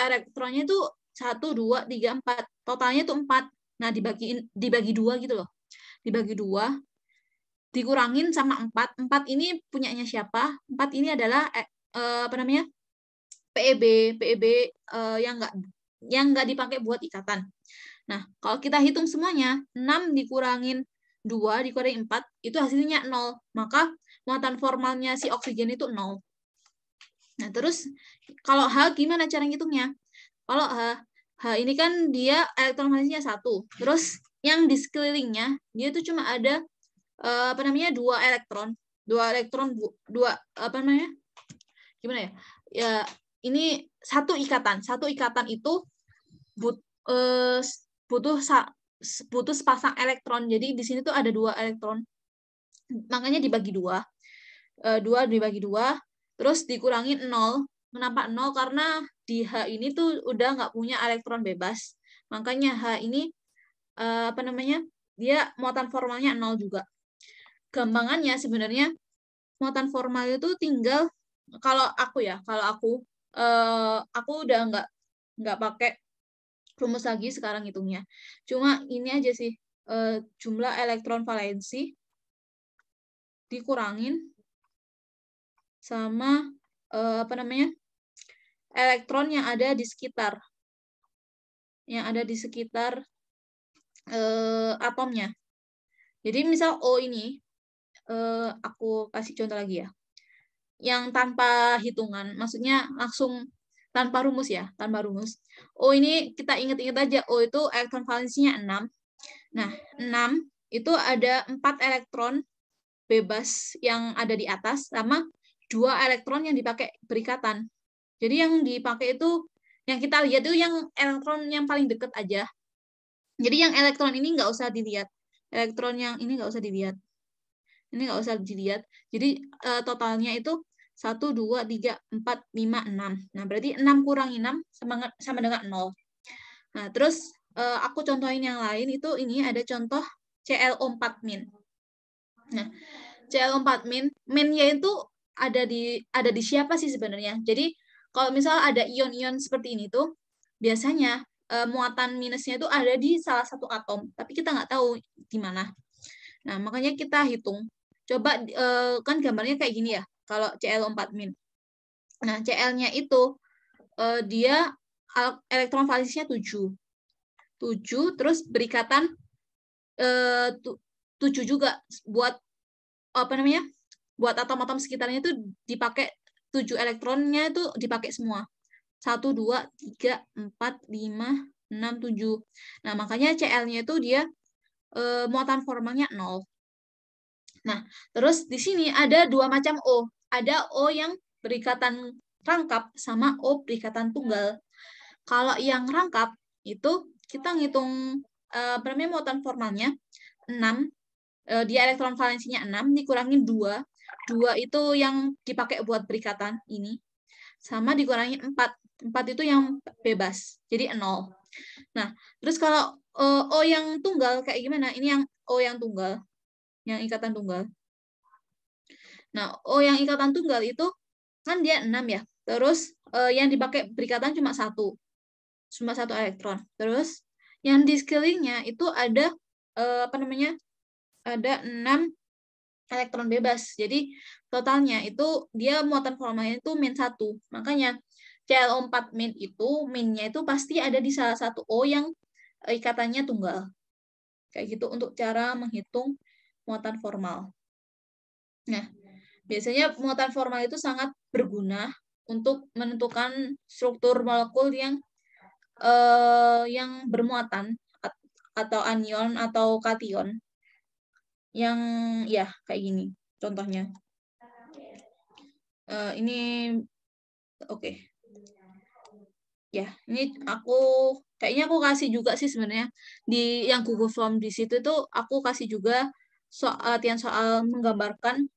elektronnya itu 1, 2, 3, 4. Totalnya itu 4. Nah, dibagi 2 gitu loh. Dibagi 2 dikurangin sama 4. 4 ini punyanya siapa? 4 ini adalah apa namanya? PEB yang nggak dipakai buat ikatan. Nah, kalau kita hitung semuanya, 6 dikurangin 2 dikurangin 4, itu hasilnya 0. Maka muatan formalnya si oksigen itu 0. Nah, terus kalau H gimana cara ngitungnya? Kalau H ini kan dia elektron valensinya 1. Terus yang di sekelilingnya, dia itu cuma ada apa namanya? 2 elektron. 2 elektron, 2 apa namanya? Gimana ya? Ya, ini satu ikatan. Satu ikatan itu butuh sepasang elektron. Jadi di sini tuh ada 2 elektron. Makanya dibagi 2. 2 dibagi 2, terus dikurangin 0. Kenapa 0? Karena di H ini tuh udah nggak punya elektron bebas. Makanya H ini apa namanya? dia muatan formalnya 0 juga. Gampangannya sebenarnya muatan formal itu tinggal, kalau aku udah nggak pakai rumus lagi sekarang hitungnya. Cuma ini aja sih, jumlah elektron valensi dikurangin sama elektron yang ada di sekitar atomnya. Jadi misal O ini, aku kasih contoh lagi ya, yang tanpa hitungan, maksudnya langsung tanpa rumus ya, tanpa rumus. O ini kita ingat-ingat aja, O itu elektron valensinya 6. Nah, 6 itu ada 4 elektron bebas yang ada di atas, sama 2 elektron yang dipakai berikatan. Jadi yang dipakai itu, yang kita lihat itu yang elektron yang paling dekat aja. Jadi yang elektron ini nggak usah dilihat. Elektron yang ini nggak usah dilihat. Ini nggak usah dilihat. Jadi totalnya itu 1, 2, 3, 4, 5, 6. Nah, berarti 6 kurangi 6 sama dengan 0. Nah, terus aku contohin yang lain, itu ini ada contoh ClO4 min. Nah, ClO4 min-nya itu ada di siapa sih sebenarnya? Jadi, kalau misal ada ion-ion seperti ini tuh, biasanya muatan minusnya itu ada di salah satu atom, tapi kita nggak tahu di mana. Nah, makanya kita hitung. Coba, kan gambarnya kayak gini ya, kalau ClO4 min. Nah, Cl-nya itu, dia elektron valensinya 7. 7, terus berikatan 7 juga buat buat atom-atom sekitarnya itu dipakai 7 elektronnya itu dipakai semua. 1, 2, 3, 4, 5, 6, 7. Nah, makanya Cl-nya itu dia muatan formalnya 0. Nah, terus di sini ada 2 macam O. Ada O yang berikatan rangkap sama O berikatan tunggal. Kalau yang rangkap itu kita ngitung muatan formalnya 6. Dia elektron valensinya 6 dikurangin 2. 2 itu yang dipakai buat berikatan ini. Sama dikurangi 4. 4 itu yang bebas. Jadi 0. Nah, terus kalau O yang tunggal kayak gimana? Ini yang O yang tunggal. Yang ikatan tunggal. Nah, O yang ikatan tunggal itu kan dia 6 ya. Terus yang dipakai berikatan cuma 1. Cuma 1 elektron. Terus yang di sekelilingnya itu ada ada 6 elektron bebas. Jadi totalnya itu dia muatan formalnya itu min 1. Makanya ClO4 min itu, minnya itu pasti ada di salah satu O yang ikatannya tunggal. Kayak gitu untuk cara menghitung muatan formal. Nah, biasanya muatan formal itu sangat berguna untuk menentukan struktur molekul yang bermuatan atau anion atau kation. Yang ya kayak gini contohnya. Ini oke. Ya, ini kayaknya aku kasih juga sih sebenarnya di yang Google Form di situ tuh aku kasih juga latihan soal menggambarkan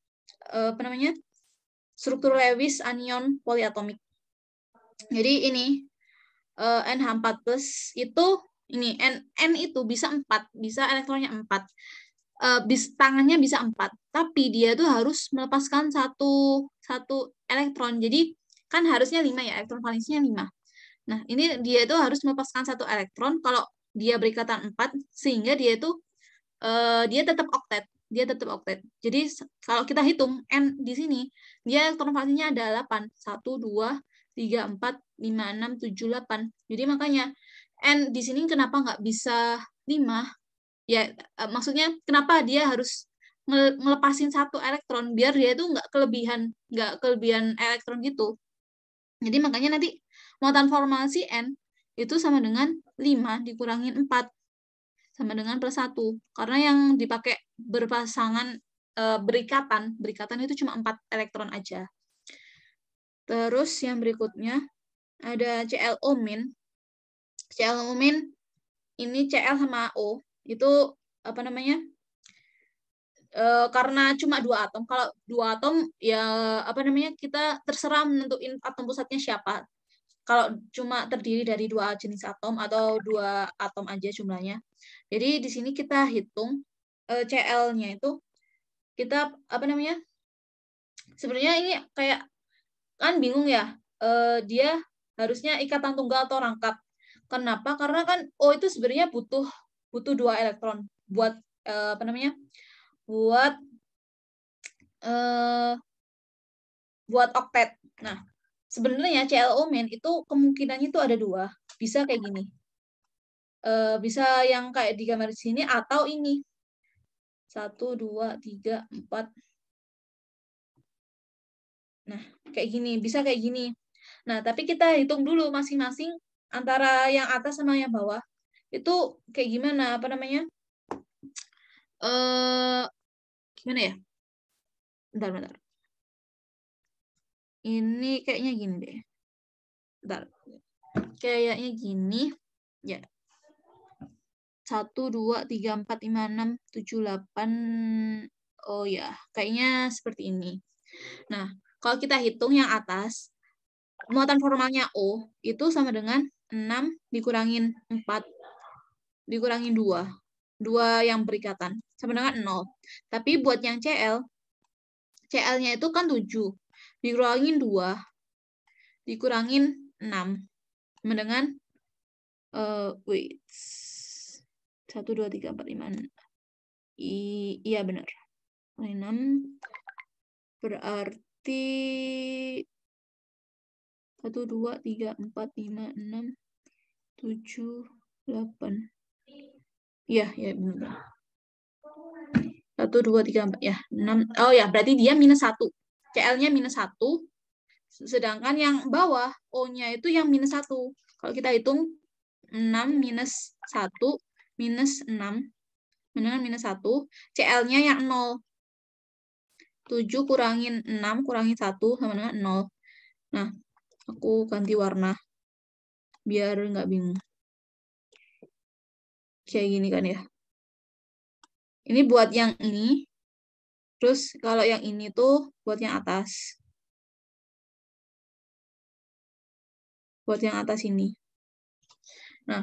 struktur Lewis anion polyatomik. Jadi ini NH4+ itu ini N itu bisa 4, bisa elektronnya 4. Tangannya bisa 4, tapi dia tuh harus melepaskan satu elektron. Jadi kan harusnya 5 ya, elektron valensinya 5. Nah, ini dia itu harus melepaskan 1 elektron kalau dia berikatan 4, sehingga dia itu dia tetap oktet. Jadi kalau kita hitung N di sini, dia elektron valensinya ada 8. 1, 2, 3, 4, 5, 6, 7, 8. Jadi makanya N di sini kenapa nggak bisa 5? Ya, maksudnya kenapa dia harus ngelepasin 1 elektron biar dia itu nggak kelebihan elektron gitu. Jadi makanya nanti muatan formal si N itu sama dengan 5 dikurangin 4 sama dengan +1. Karena yang dipakai berpasangan berikatan itu cuma 4 elektron aja. Terus yang berikutnya ada ClO min. ClO min ini Cl sama O itu karena cuma 2 atom. Kalau 2 atom ya kita terserah menentuin atom pusatnya siapa. Kalau cuma terdiri dari 2 jenis atom atau 2 atom aja jumlahnya, Jadi di sini kita hitung CL-nya itu kita apa namanya? Sebenarnya ini kayak kan bingung ya. Dia harusnya ikatan tunggal atau rangkap. Kenapa? Karena kan O itu sebenarnya butuh 2 elektron buat apa namanya? Buat eh, buat oktet. Nah, sebenarnya CLO main itu kemungkinannya itu ada 2. Bisa kayak gini. Bisa yang kayak di gambar di sini atau ini. 1, 2, 3, 4. Nah, kayak gini. Bisa kayak gini. Nah, tapi kita hitung dulu masing-masing antara yang atas sama yang bawah. Itu kayak gimana? Apa namanya? Gimana ya? Bentar, bentar. Ini kayaknya gini deh. Bentar. Kayaknya gini. Ya. 1, 2, 3, 4, 5, 6, 7, 8. Oh ya, kayaknya seperti ini. Nah, kalau kita hitung yang atas, muatan formalnya O itu sama dengan 6 dikurangin 4 dikurangin 2. 2 yang berikatan sama dengan 0. Tapi buat yang CL-nya itu kan 7. Dikurangin 2 dikurangin 6 sama dengan wait. 1, 2, 3, 4, 5. Iya benar. 6 berarti 1, 2, 3, 4, 5, 6, 7, 8. Iya, ya benar. 1, 2, 3, 4. Ya, 6. Oh ya, berarti dia -1. CL-nya -1. Sedangkan yang bawah, O-nya itu yang -1. Kalau kita hitung 6 minus 1 minus 6 dengan -1. CL-nya yang 0. 7 kurangin 6 kurangin 1 sama dengan 0. Nah, aku ganti warna biar nggak bingung. Kayak gini kan ya. Ini buat yang ini. Terus kalau yang ini tuh buat yang atas. Buat yang atas ini. Nah,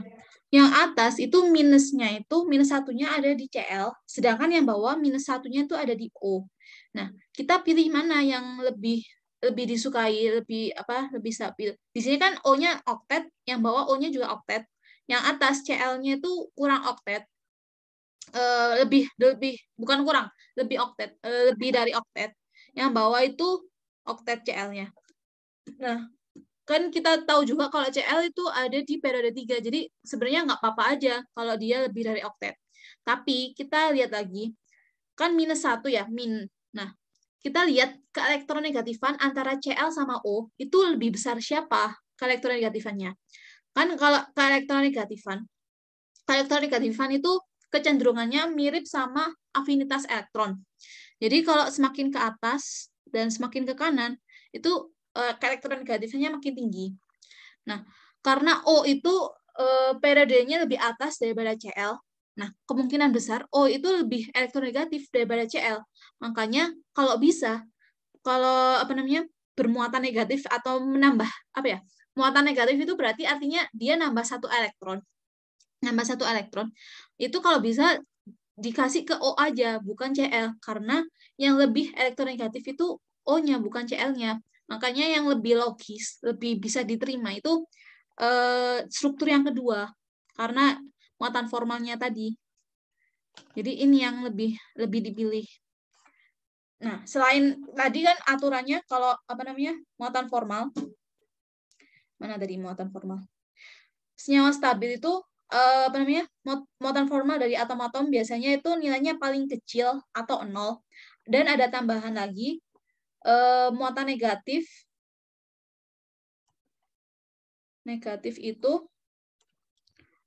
yang atas itu minusnya itu -1-nya ada di CL, sedangkan yang bawah -1-nya itu ada di O. Nah, kita pilih mana yang lebih disukai, lebih stabil. Di sini kan O-nya oktet, yang bawah O-nya juga oktet. Yang atas CL-nya itu kurang oktet. Lebih bukan kurang, lebih oktet, lebih dari oktet. Yang bawah itu oktet CL-nya. Nah, kan kita tahu juga kalau CL itu ada di periode 3. Jadi sebenarnya nggak apa-apa aja kalau dia lebih dari oktet. Tapi kita lihat lagi, kan -1 ya, min. Nah, kita lihat keelektronegatifan antara CL sama O itu lebih besar siapa keelektronegatifannya. Kan kalau keelektronegatifan itu kecenderungannya mirip sama afinitas elektron. Jadi kalau semakin ke atas dan semakin ke kanan, itu keelektronegatifnya makin tinggi. Nah, karena O itu periodenya lebih atas daripada CL, nah kemungkinan besar O itu lebih elektronegatif daripada CL. Makanya kalau bisa, kalau bermuatan negatif atau menambah muatan negatif itu berarti artinya dia nambah 1 elektron. Nambah 1 elektron itu kalau bisa dikasih ke O aja, bukan CL. Karena yang lebih elektronegatif itu O-nya, bukan CL-nya. Makanya yang lebih logis, lebih bisa diterima itu struktur yang kedua. Karena muatan formalnya tadi. Jadi ini yang lebih dipilih. Nah, selain tadi kan aturannya kalau muatan formal. Mana tadi muatan formal? Senyawa stabil itu muatan formal dari atom-atom biasanya itu nilainya paling kecil atau 0. Dan ada tambahan lagi, muatan negatif itu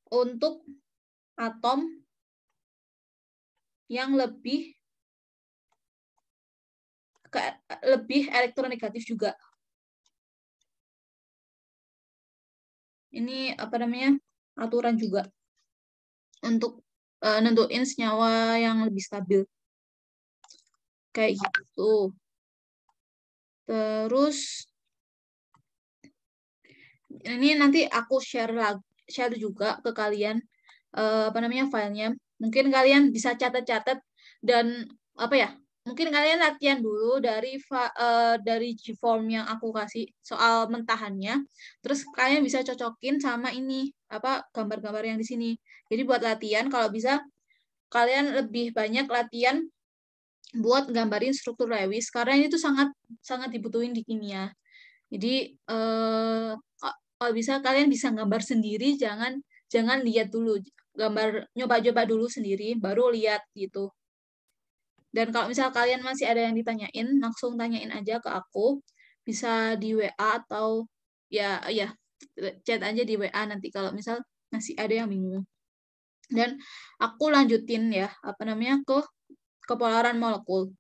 untuk atom yang lebih elektronegatif juga. Ini aturan juga untuk nentuin senyawa yang lebih stabil. Kayak gitu. Terus ini nanti aku share juga ke kalian apa namanya filenya. Mungkin kalian bisa catat-catat dan apa ya? Mungkin kalian latihan dulu dari Gform yang aku kasih soal mentahannya. Terus kalian bisa cocokin sama ini apa gambar-gambar yang di sini. Jadi buat latihan kalau bisa kalian lebih banyak latihan buat gambarin struktur Lewis karena ini tuh sangat sangat dibutuhin di kimia. Jadi kalau bisa kalian bisa gambar sendiri, jangan lihat dulu, gambar nyoba-coba dulu sendiri, baru lihat gitu. Dan kalau misal kalian masih ada yang ditanyain, langsung tanyain aja ke aku, bisa di WA atau ya chat aja di WA nanti kalau misal masih ada yang bingung. Dan aku lanjutin ya apa namanya ke kepolaran molekul.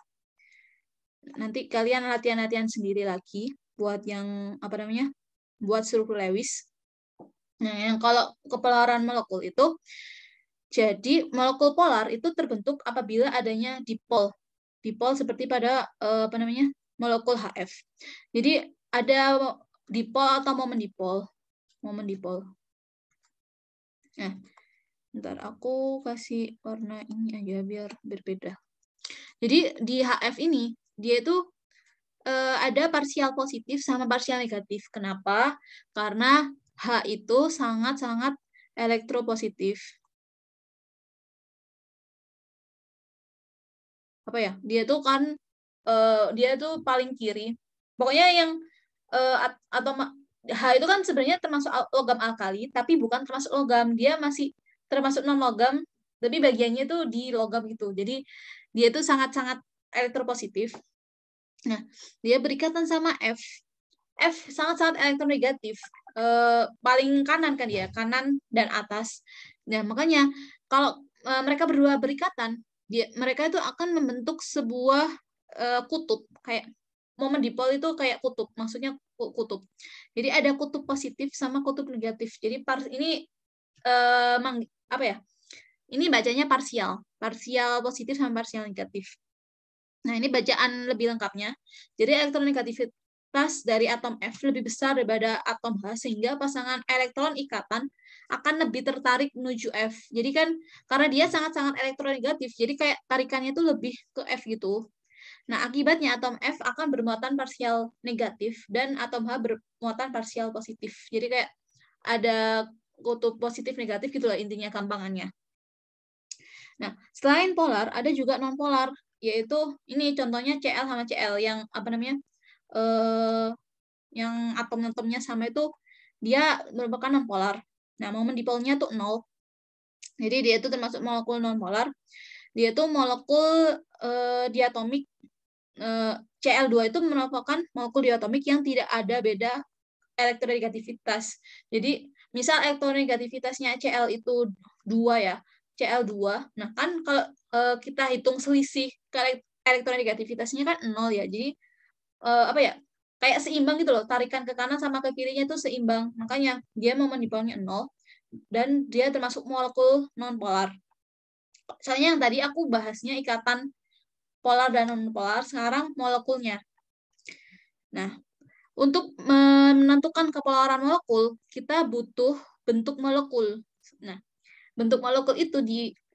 Nanti kalian latihan-latihan sendiri lagi buat yang apa namanya? Buat struktur Lewis. Nah, yang kalau kepolaran molekul itu jadi molekul polar itu terbentuk apabila adanya dipol. Dipol seperti pada apa namanya? Molekul HF. Jadi ada dipol atau momen dipol. Momen dipol. Nah, ntar aku kasih warna ini aja biar berbeda. Jadi di HF ini dia itu ada parsial positif sama parsial negatif. Kenapa? Karena H itu sangat-sangat elektropositif. Apa ya? Dia tuh kan dia tuh paling kiri. Pokoknya yang atau H itu kan sebenarnya termasuk logam alkali, tapi bukan termasuk logam. Dia masih termasuk non logam, tapi bagiannya tuh di logam gitu. Jadi dia tuh sangat-sangat elektropositif. Nah, dia berikatan sama F. F sangat-sangat elektronegatif. Paling kanan kan dia, kanan dan atas. Nah, makanya kalau mereka berdua berikatan, mereka itu akan membentuk sebuah kutub. Kayak momen dipol itu kayak kutub, maksudnya kutub. Jadi ada kutub positif sama kutub negatif. Jadi ini apa ya? Ini bacanya parsial. Parsial positif sama parsial negatif. Nah, ini bacaan lebih lengkapnya. Jadi elektronegativitas dari atom F lebih besar daripada atom H, sehingga pasangan elektron ikatan akan lebih tertarik menuju F. Jadi kan, karena dia sangat-sangat elektronegatif, jadi kayak tarikannya itu lebih ke F gitu. Nah, akibatnya atom F akan bermuatan parsial negatif, dan atom H bermuatan parsial positif. Jadi kayak ada kutub positif negatif gitu lah intinya gampangannya. Nah, selain polar, ada juga non-polar, yaitu ini contohnya Cl sama Cl yang apa namanya? Yang atom-atomnya sama itu dia merupakan non-polar. Nah, momen dipolnya tuh 0. Jadi dia itu termasuk molekul non-polar. Dia itu molekul diatomik. Cl2 itu merupakan molekul diatomik yang tidak ada beda elektronegativitas. Jadi, misal elektronegativitasnya Cl itu 2 ya, Cl2. Nah, kan kalau kita hitung selisih ke elektronegativitasnya kan 0 ya. Jadi apa ya? Kayak seimbang gitu loh. Tarikan ke kanan sama ke kirinya itu seimbang. Makanya dia momen dipolnya 0 dan dia termasuk molekul non-polar. Soalnya yang tadi aku bahasnya ikatan polar dan non-polar, sekarang molekulnya. Nah, untuk menentukan kepolaran molekul, kita butuh bentuk molekul. Nah, bentuk molekul itu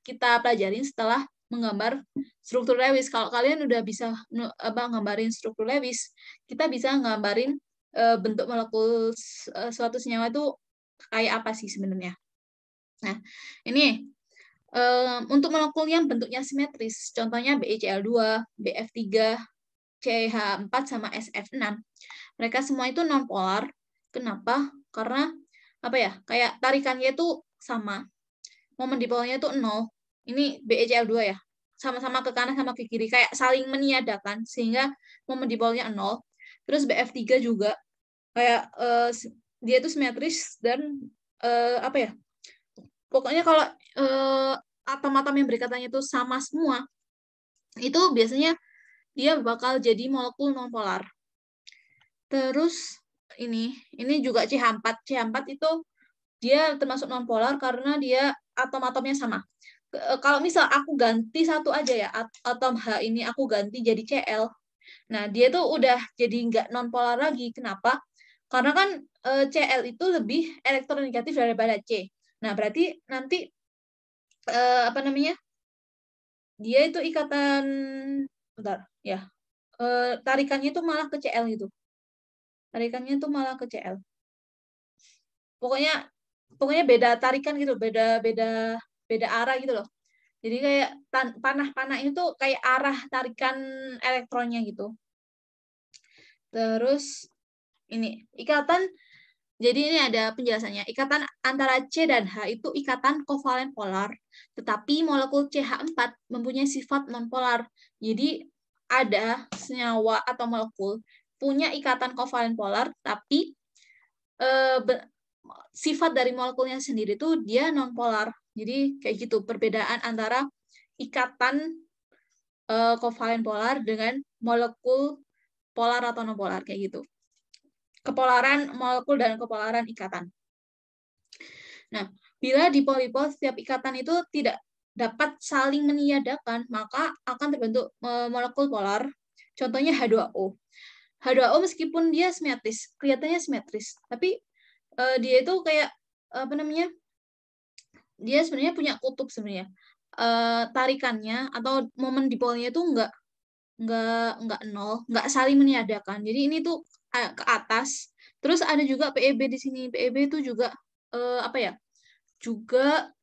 kita pelajarin setelah menggambar struktur Lewis. Kalau kalian udah bisa nggambarin struktur Lewis, kita bisa nggambarin bentuk molekul suatu senyawa itu kayak apa sih sebenarnya. Nah, ini untuk molekul yang bentuknya simetris, contohnya BeCl2, BF3, CH4 sama SF6. Mereka semua itu non-polar. Kenapa? Karena apa ya? Kayak tarikannya itu sama. Momen dipolnya itu 0. Ini BeCl2 ya. Sama-sama ke kanan sama ke kiri. Kayak saling meniadakan. Sehingga momen dipolnya 0. Terus BF3 juga. Kayak dia itu simetris dan apa ya? Pokoknya kalau atom-atom yang berikatannya itu sama semua, itu biasanya dia bakal jadi molekul non-polar. Terus ini juga CH4. CH4 itu dia termasuk non-polar karena dia atom-atomnya sama. Kalau misal aku ganti satu aja ya, atom H ini aku ganti jadi Cl. Nah, dia tuh udah jadi nggak non-polar lagi. Kenapa? Karena kan Cl itu lebih elektronegatif daripada C. Nah, berarti nanti apa namanya? Dia itu ikatan, bentar ya, tarikannya itu malah ke Cl gitu. Tarikannya itu malah ke Cl. Pokoknya beda tarikan gitu, beda arah gitu loh. Jadi kayak panah-panah itu kayak arah tarikan elektronnya gitu. Terus ini ikatan, jadi ini ada penjelasannya. Ikatan antara C dan H itu ikatan kovalen polar, tetapi molekul CH4 mempunyai sifat nonpolar. Jadi ada senyawa atau molekul punya ikatan kovalen polar, tapi sifat dari molekulnya sendiri itu dia nonpolar. Jadi kayak gitu perbedaan antara ikatan kovalen polar dengan molekul polar atau nonpolar kayak gitu. Kepolaran molekul dan kepolaran ikatan. Nah, bila di polipol setiap ikatan itu tidak dapat saling meniadakan, maka akan terbentuk molekul polar. Contohnya H2O. H2O meskipun dia simetris, kelihatannya simetris, tapi dia itu kayak apa namanya? Dia sebenarnya punya kutub sebenarnya. Tarikannya atau momen dipolnya itu enggak nol, enggak saling meniadakan. Jadi ini tuh ke atas. Terus ada juga PEB di sini. PEB itu juga apa ya? Juga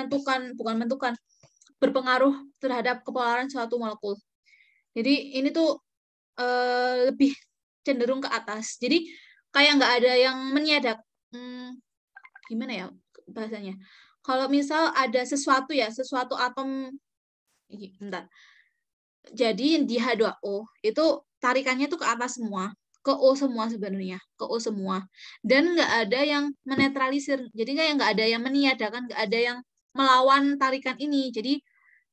bukan menentukan, berpengaruh terhadap kepolaran suatu molekul. Jadi ini tuh lebih cenderung ke atas. Jadi kayak nggak ada yang meniadak. Gimana ya bahasanya? Kalau misal ada sesuatu ya, sesuatu atom, bentar. Jadi di H2O itu tarikannya tuh ke atas semua, ke O semua sebenarnya, ke O semua. Dan nggak ada yang menetralisir. Jadi kayak nggak ada yang meniadakan, nggak ada yang melawan tarikan ini. Jadi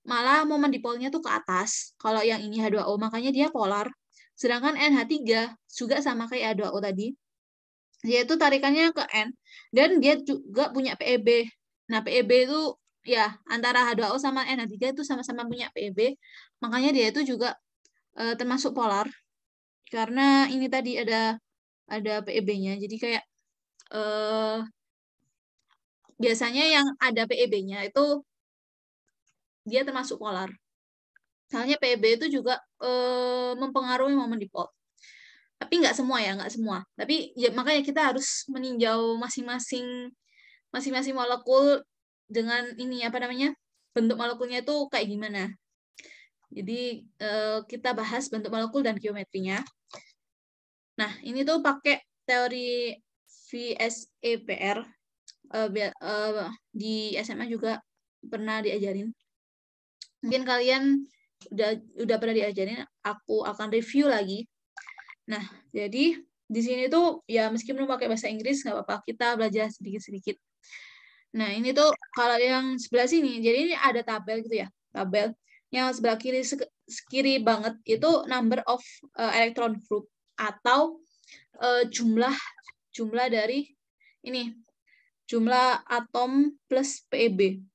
malah momen dipolnya tuh ke atas. Kalau yang ini H2O, makanya dia polar. Sedangkan NH3 juga sama kayak H2O tadi. Dia itu tarikannya ke N. Dan dia juga punya PEB. Nah, PEB itu ya antara H2O sama NH3 itu sama-sama punya PEB. Makanya dia itu juga termasuk polar. Karena ini tadi ada PEB-nya. Jadi kayak biasanya yang ada PEB-nya itu dia termasuk polar. Soalnya PEB itu juga mempengaruhi momen dipol. Tapi nggak semua ya, nggak semua. Tapi ya, makanya kita harus meninjau masing-masing molekul dengan ini apa namanya, bentuk molekulnya itu kayak gimana. Jadi kita bahas bentuk molekul dan geometrinya. Nah, ini tuh pakai teori VSEPR. Di SMA juga pernah diajarin. Mungkin kalian udah pernah diajarin, aku akan review lagi. Nah, jadi di sini tuh ya meskipun pakai bahasa Inggris nggak apa-apa, kita belajar sedikit-sedikit. Nah, ini tuh kalau yang sebelah sini, jadi ini ada tabel gitu ya, tabel. Yang sebelah kiri banget itu number of electron group atau jumlah dari ini, jumlah atom plus PEB.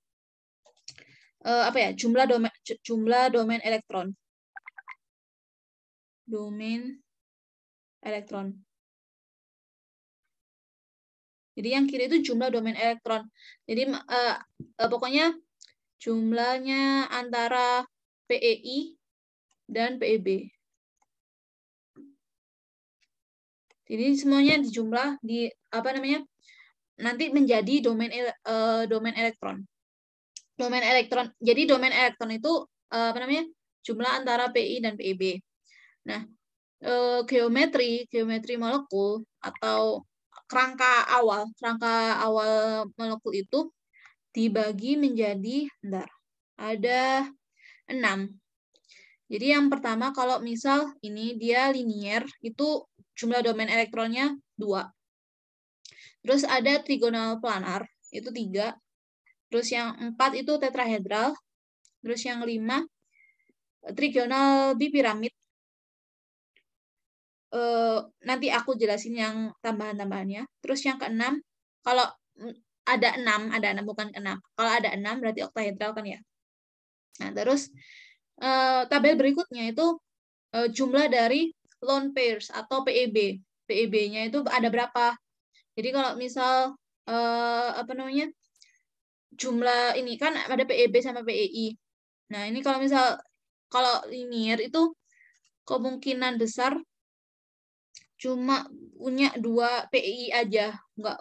Apa ya? Jumlah domain elektron. Domain elektron. Jadi yang kiri itu jumlah domain elektron. Jadi pokoknya jumlahnya antara PEI dan PEB. Jadi semuanya dijumlah di apa namanya? Nanti menjadi domain elektron. Domain elektron. Jadi domain elektron itu apa namanya? Jumlah antara PI dan PEB. Nah, geometri molekul atau kerangka awal molekul itu dibagi menjadi ada 6. Jadi yang pertama kalau misal ini dia linier itu jumlah domain elektronnya 2. Terus ada trigonal planar itu 3. Terus yang 4 itu tetrahedral. Terus yang 5 trigonal bipiramid. Nanti aku jelasin yang tambahan-tambahannya. Terus yang ke-6, kalau ada 6 bukan 6. Kalau ada 6 berarti oktahedral kan ya. Nah, terus tabel berikutnya itu jumlah dari lone pairs atau PEB. PEB-nya itu ada berapa? Jadi kalau misal apa namanya? jumlah ini kan ada PEB sama PEI. Nah, ini kalau linear itu kemungkinan besar cuma punya 2 PEI aja, nggak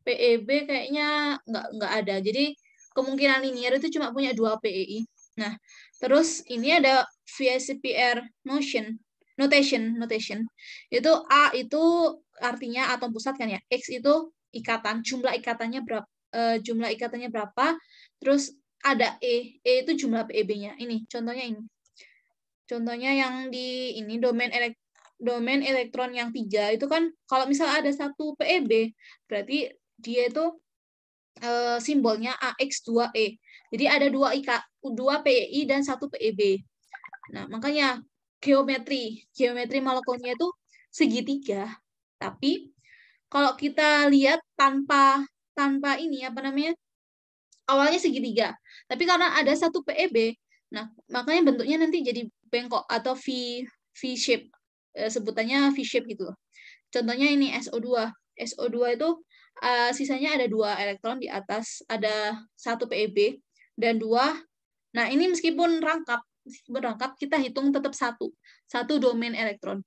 PEB kayaknya nggak ada. Jadi kemungkinan linear itu cuma punya 2 PEI. Nah, terus ini ada VSEPR notation. Itu A itu artinya atom pusat kan ya. X itu ikatan, jumlah ikatannya berapa. Terus ada E. E itu jumlah PEB-nya. Ini contohnya ini. Contohnya yang di ini domain elektron yang 3 itu kan kalau misal ada 1 PEB berarti dia itu simbolnya AX2E. Jadi ada 2 PEI dan 1 PEB. Nah, makanya geometri molekulnya itu segitiga. Tapi kalau kita lihat tanpa ini apa namanya? Awalnya segitiga. Tapi karena ada 1 PEB, nah makanya bentuknya nanti jadi bengkok atau V shape. Sebutannya V shape gitu. Contohnya ini SO2. SO2 itu sisanya ada 2 elektron di atas, ada 1 PEB dan 2. Nah, ini meskipun rangkap kita hitung tetap satu domain elektron.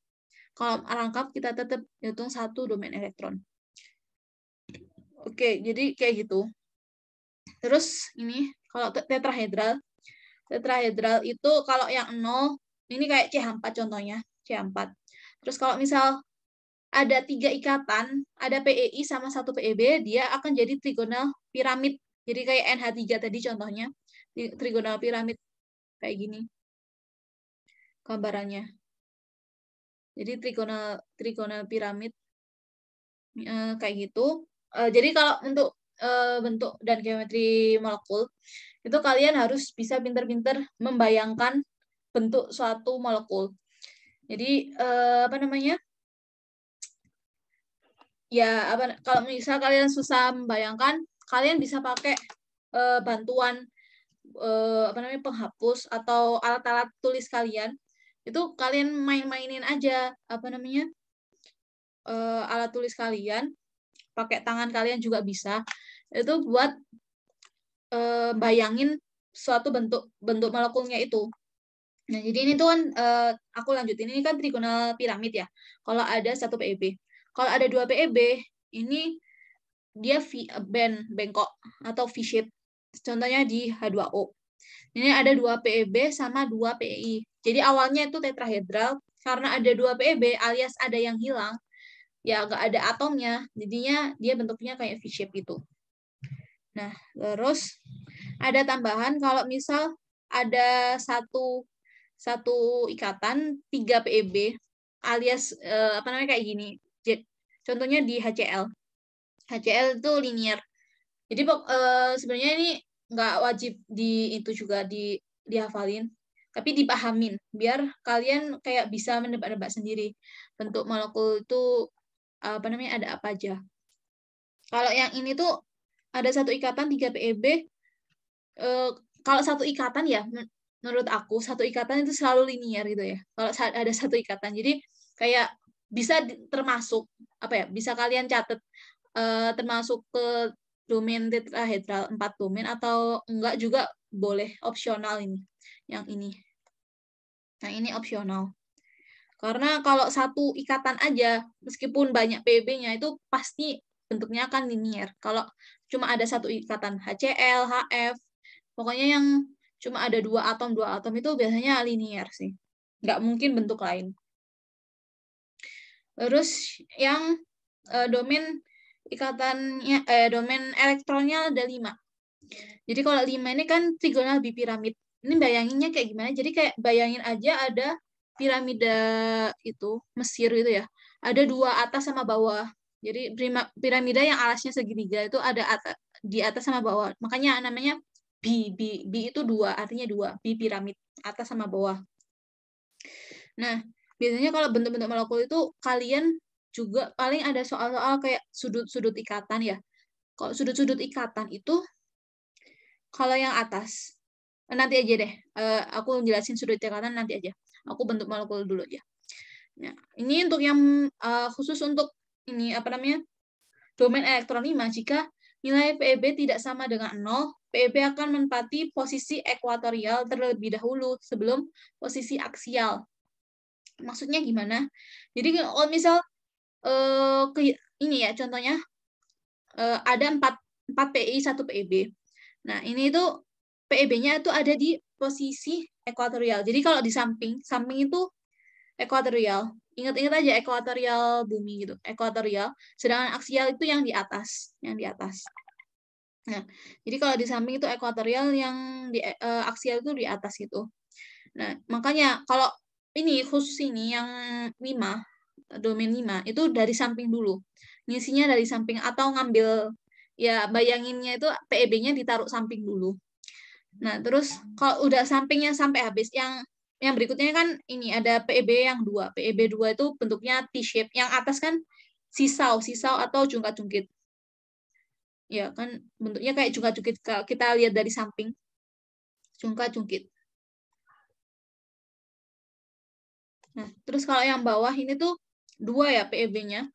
Kalau rangkap kita tetap hitung 1 domain elektron. Oke, jadi kayak gitu. Terus ini kalau tetrahedral itu kalau yang 0 ini kayak CH4 contohnya, CH4. Terus kalau misal ada 3 ikatan, ada PEI sama 1 PEB, dia akan jadi trigonal piramid. Jadi kayak NH3 tadi contohnya, trigonal piramid kayak gini gambarannya. Jadi trigonal piramid kayak gitu. Jadi kalau untuk bentuk dan geometri molekul, itu kalian harus bisa pinter-pinter membayangkan bentuk suatu molekul. Jadi apa namanya? Ya, kalau misal kalian susah membayangkan, kalian bisa pakai bantuan apa namanya penghapus atau alat-alat tulis kalian. Itu kalian main-mainin aja apa namanya alat tulis kalian, pakai tangan kalian juga bisa. Itu buat bayangin suatu bentuk molekulnya itu. Nah, jadi ini tuh kan aku lanjutin, ini kan trigonal piramid ya. Kalau ada 1 PEB. Kalau ada 2 PEB, ini dia bengkok atau V-shape. Contohnya di H2O. Ini ada 2 PEB sama 2 PEI. Jadi awalnya itu tetrahedral, karena ada 2 PEB alias ada yang hilang, ya nggak ada atomnya, jadinya dia bentuknya kayak V-shape gitu. Nah, terus ada tambahan kalau misal ada satu ikatan 3 PEB alias apa namanya kayak gini. Contohnya di HCl. HCl itu linear. Jadi sebenarnya ini nggak wajib di itu juga dihafalin, tapi dipahamin biar kalian kayak bisa menebak-nebak sendiri bentuk molekul itu apa namanya ada apa aja. Kalau yang ini tuh ada 1 ikatan 3 PEB. Kalau 1 ikatan ya menurut aku 1 ikatan itu selalu linear gitu ya. Kalau ada 1 ikatan, jadi kayak bisa termasuk apa ya? Bisa kalian catat termasuk ke domain tetrahedral 4 domain atau enggak juga boleh, opsional ini. Yang ini. Nah, ini opsional. Karena kalau 1 ikatan aja, meskipun banyak PEB-nya, itu pasti bentuknya akan linear. Kalau cuma ada 1 ikatan HCl, HF, pokoknya yang cuma ada 2 atom itu biasanya linear sih. Nggak mungkin bentuk lain. Terus yang domain ikatannya domain elektronnya ada 5. Jadi kalau 5 ini kan trigonal bipiramid. Ini bayanginnya kayak gimana? Jadi kayak bayangin aja ada piramida itu Mesir gitu ya. Ada 2 atas sama bawah. Jadi piramida yang alasnya segitiga itu ada di atas sama bawah. Makanya namanya B itu 2, artinya 2, bipiramid, atas sama bawah. Nah, biasanya kalau bentuk-bentuk molekul itu kalian juga paling ada soal-soal kayak sudut-sudut ikatan ya. Kalau sudut-sudut ikatan itu kalau yang atas nanti aja deh. Aku jelasin sudut ikatan nanti aja. Aku bentuk molekul dulu aja. Nah, ini untuk yang khusus untuk ini apa namanya? Domain elektron 5 jika nilai PEB tidak sama dengan 0, PEB akan menempati posisi ekuatorial terlebih dahulu sebelum posisi aksial. Maksudnya gimana? Jadi kalau misal ini ya contohnya ada 4 PI, 1 PEB. Nah, ini itu PEB-nya itu ada di posisi ekuatorial. Jadi kalau di samping itu ekuatorial. Ingat-ingat aja ekuatorial bumi gitu, ekuatorial. Sedangkan aksial itu yang di atas, Nah, jadi kalau di samping itu ekuatorial, yang di aksial itu di atas gitu. Nah, makanya kalau ini khusus ini yang 5, domain 5 itu dari samping dulu. Ngisinya dari samping atau ngambil ya bayanginnya itu PEB-nya ditaruh samping dulu. Nah, terus kalau udah sampingnya sampai habis, yang berikutnya kan ini ada PEB yang 2. PEB 2 itu bentuknya T-shape. Yang atas kan sisau atau jungkat-jungkit. Ya, kan bentuknya kayak jungkat-jungkit kalau kita lihat dari samping. Jungkat-jungkit. Nah, terus kalau yang bawah ini tuh 2 ya PEB-nya.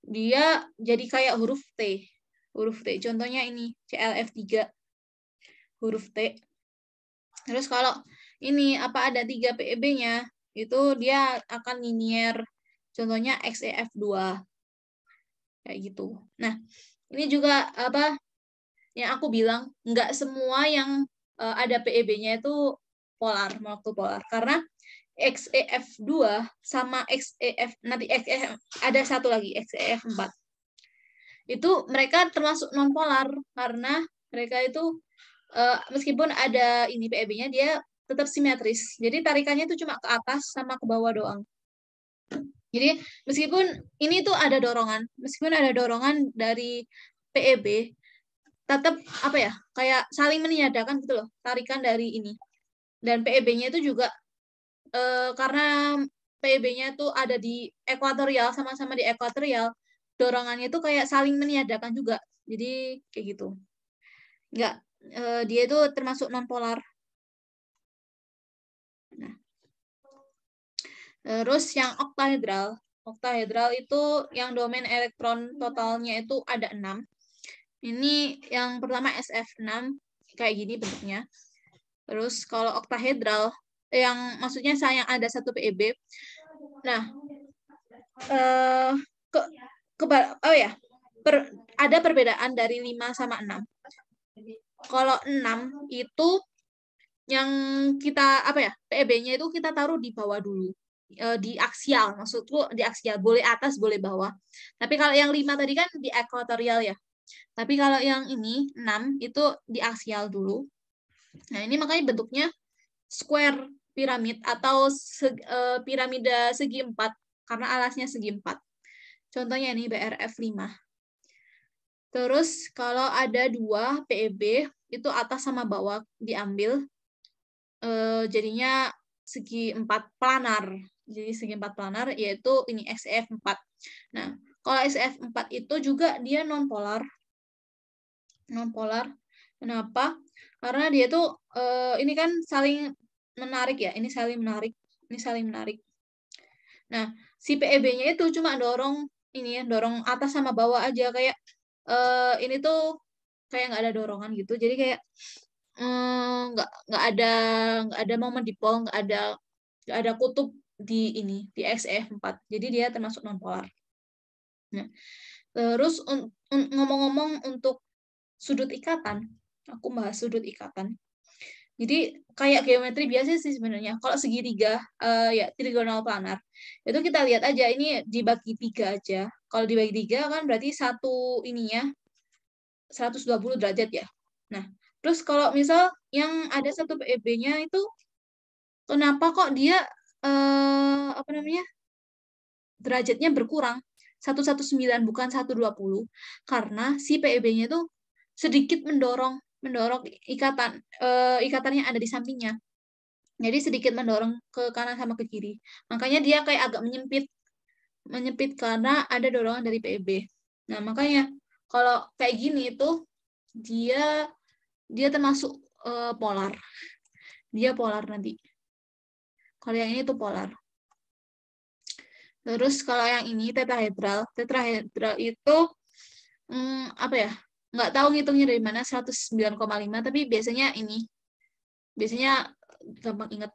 Dia jadi kayak huruf T. Huruf T. Contohnya ini CLF3. Huruf T. Terus kalau ini apa ada 3 PEB-nya, itu dia akan linier. Contohnya XEF2. Kayak gitu. Nah, ini juga apa yang aku bilang, nggak semua yang ada PEB-nya itu polar, molekul polar. Karena XEF2 sama XEF, nanti XEF, ada satu lagi, XEF4. Itu mereka termasuk non-polar, karena mereka itu meskipun ada ini PEB-nya, dia tetap simetris. Jadi tarikannya itu cuma ke atas sama ke bawah doang. Jadi meskipun ini tuh ada dorongan, dari PEB, tetap apa ya, kayak saling meniadakan gitu loh, tarikan dari ini. Dan PEB-nya itu juga karena PEB-nya tuh ada di ekuatorial, sama-sama di ekuatorial, dorongannya itu kayak saling meniadakan juga. Jadi kayak gitu. Enggak, dia itu termasuk non-polar. Nah, terus yang oktahedral. Oktahedral itu yang domain elektron totalnya itu ada 6. Ini yang pertama SF6, kayak gini bentuknya. Terus kalau oktahedral, yang maksudnya sayang ada 1 PEB. Nah, ada perbedaan dari 5 sama 6. Kalau 6 itu yang kita apa ya, PEB-nya itu kita taruh di bawah dulu. Di aksial, maksudku di aksial, boleh atas boleh bawah. Tapi kalau yang 5 tadi kan di ekuatorial ya. Tapi kalau yang ini 6 itu di aksial dulu. Nah, ini makanya bentuknya square piramid atau piramida segi 4 karena alasnya segi 4. Contohnya ini BRF5. Terus kalau ada 2 PEB itu atas sama bawah diambil, jadinya segi 4 planar. Jadi segi 4 planar yaitu ini XF4. Nah, kalau XF4 itu juga dia non-polar. Non-polar. Kenapa? Karena dia tuh ini kan saling menarik ya. Ini saling menarik. Ini saling menarik. Nah, si PEB-nya itu cuma dorong ini ya, dorong atas sama bawah aja, kayak ini tuh kayak nggak ada dorongan gitu. Jadi kayak nggak ada momen dipol, nggak ada kutub di ini di XF4. Jadi dia termasuk non-polar. Nah, terus ngomong-ngomong untuk sudut ikatan, aku bahas sudut ikatan. Jadi kayak geometri biasa sih sebenarnya. Kalau segitiga ya trigonal planar, itu kita lihat aja ini dibagi 3 aja. Kalau dibagi 3 kan berarti satu ininya 120 derajat ya. Nah, terus kalau misal yang ada 1 PEB-nya itu kenapa kok dia apa namanya? Derajatnya berkurang 119 bukan 120? Karena si PEB-nya itu sedikit mendorong ikatannya ada di sampingnya. Jadi sedikit mendorong ke kanan sama ke kiri. Makanya dia kayak agak menyempit karena ada dorongan dari PEB. Nah, makanya kalau kayak gini itu dia termasuk polar. Dia polar nanti. Kalau yang ini tuh polar. Terus kalau yang ini tetrahedral itu apa ya? nggak tahu ngitungnya dari mana 109,5, tapi biasanya gampang ingat.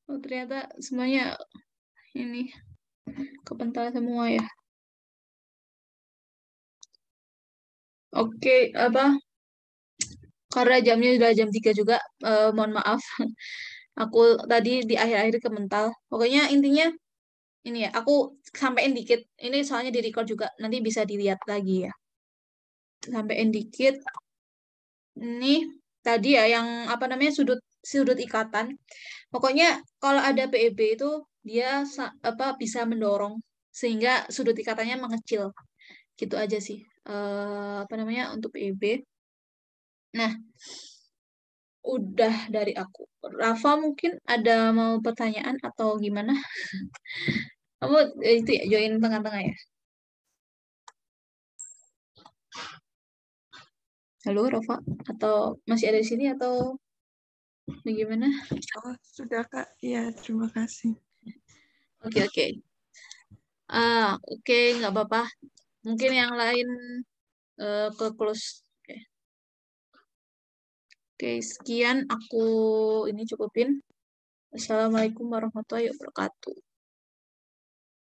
Oh, ternyata semuanya ini kepental semua ya. Oke, apa? Karena jamnya udah jam 3 juga, mohon maaf. Aku tadi di akhir-akhir kemental. Pokoknya intinya ini ya, aku sampein dikit. Ini soalnya di record juga, nanti bisa dilihat lagi ya. Sampein dikit. Ini tadi ya yang apa namanya sudut sudut ikatan. Pokoknya kalau ada PEB itu dia apa bisa mendorong sehingga sudut ikatannya mengecil. Gitu aja sih. Apa namanya untuk PEB. Nah, udah dari aku. Rafa mungkin ada mau pertanyaan atau gimana? Kamu itu ya join tengah-tengah ya? Halo Rafa? Atau masih ada di sini atau bagaimana? Oh, sudah Kak. Iya, terima kasih. Oke, oke. Oke, nggak apa-apa. Mungkin yang lain ke close. Oke. Oke, sekian aku ini cukupin. Assalamualaikum warahmatullahi wabarakatuh.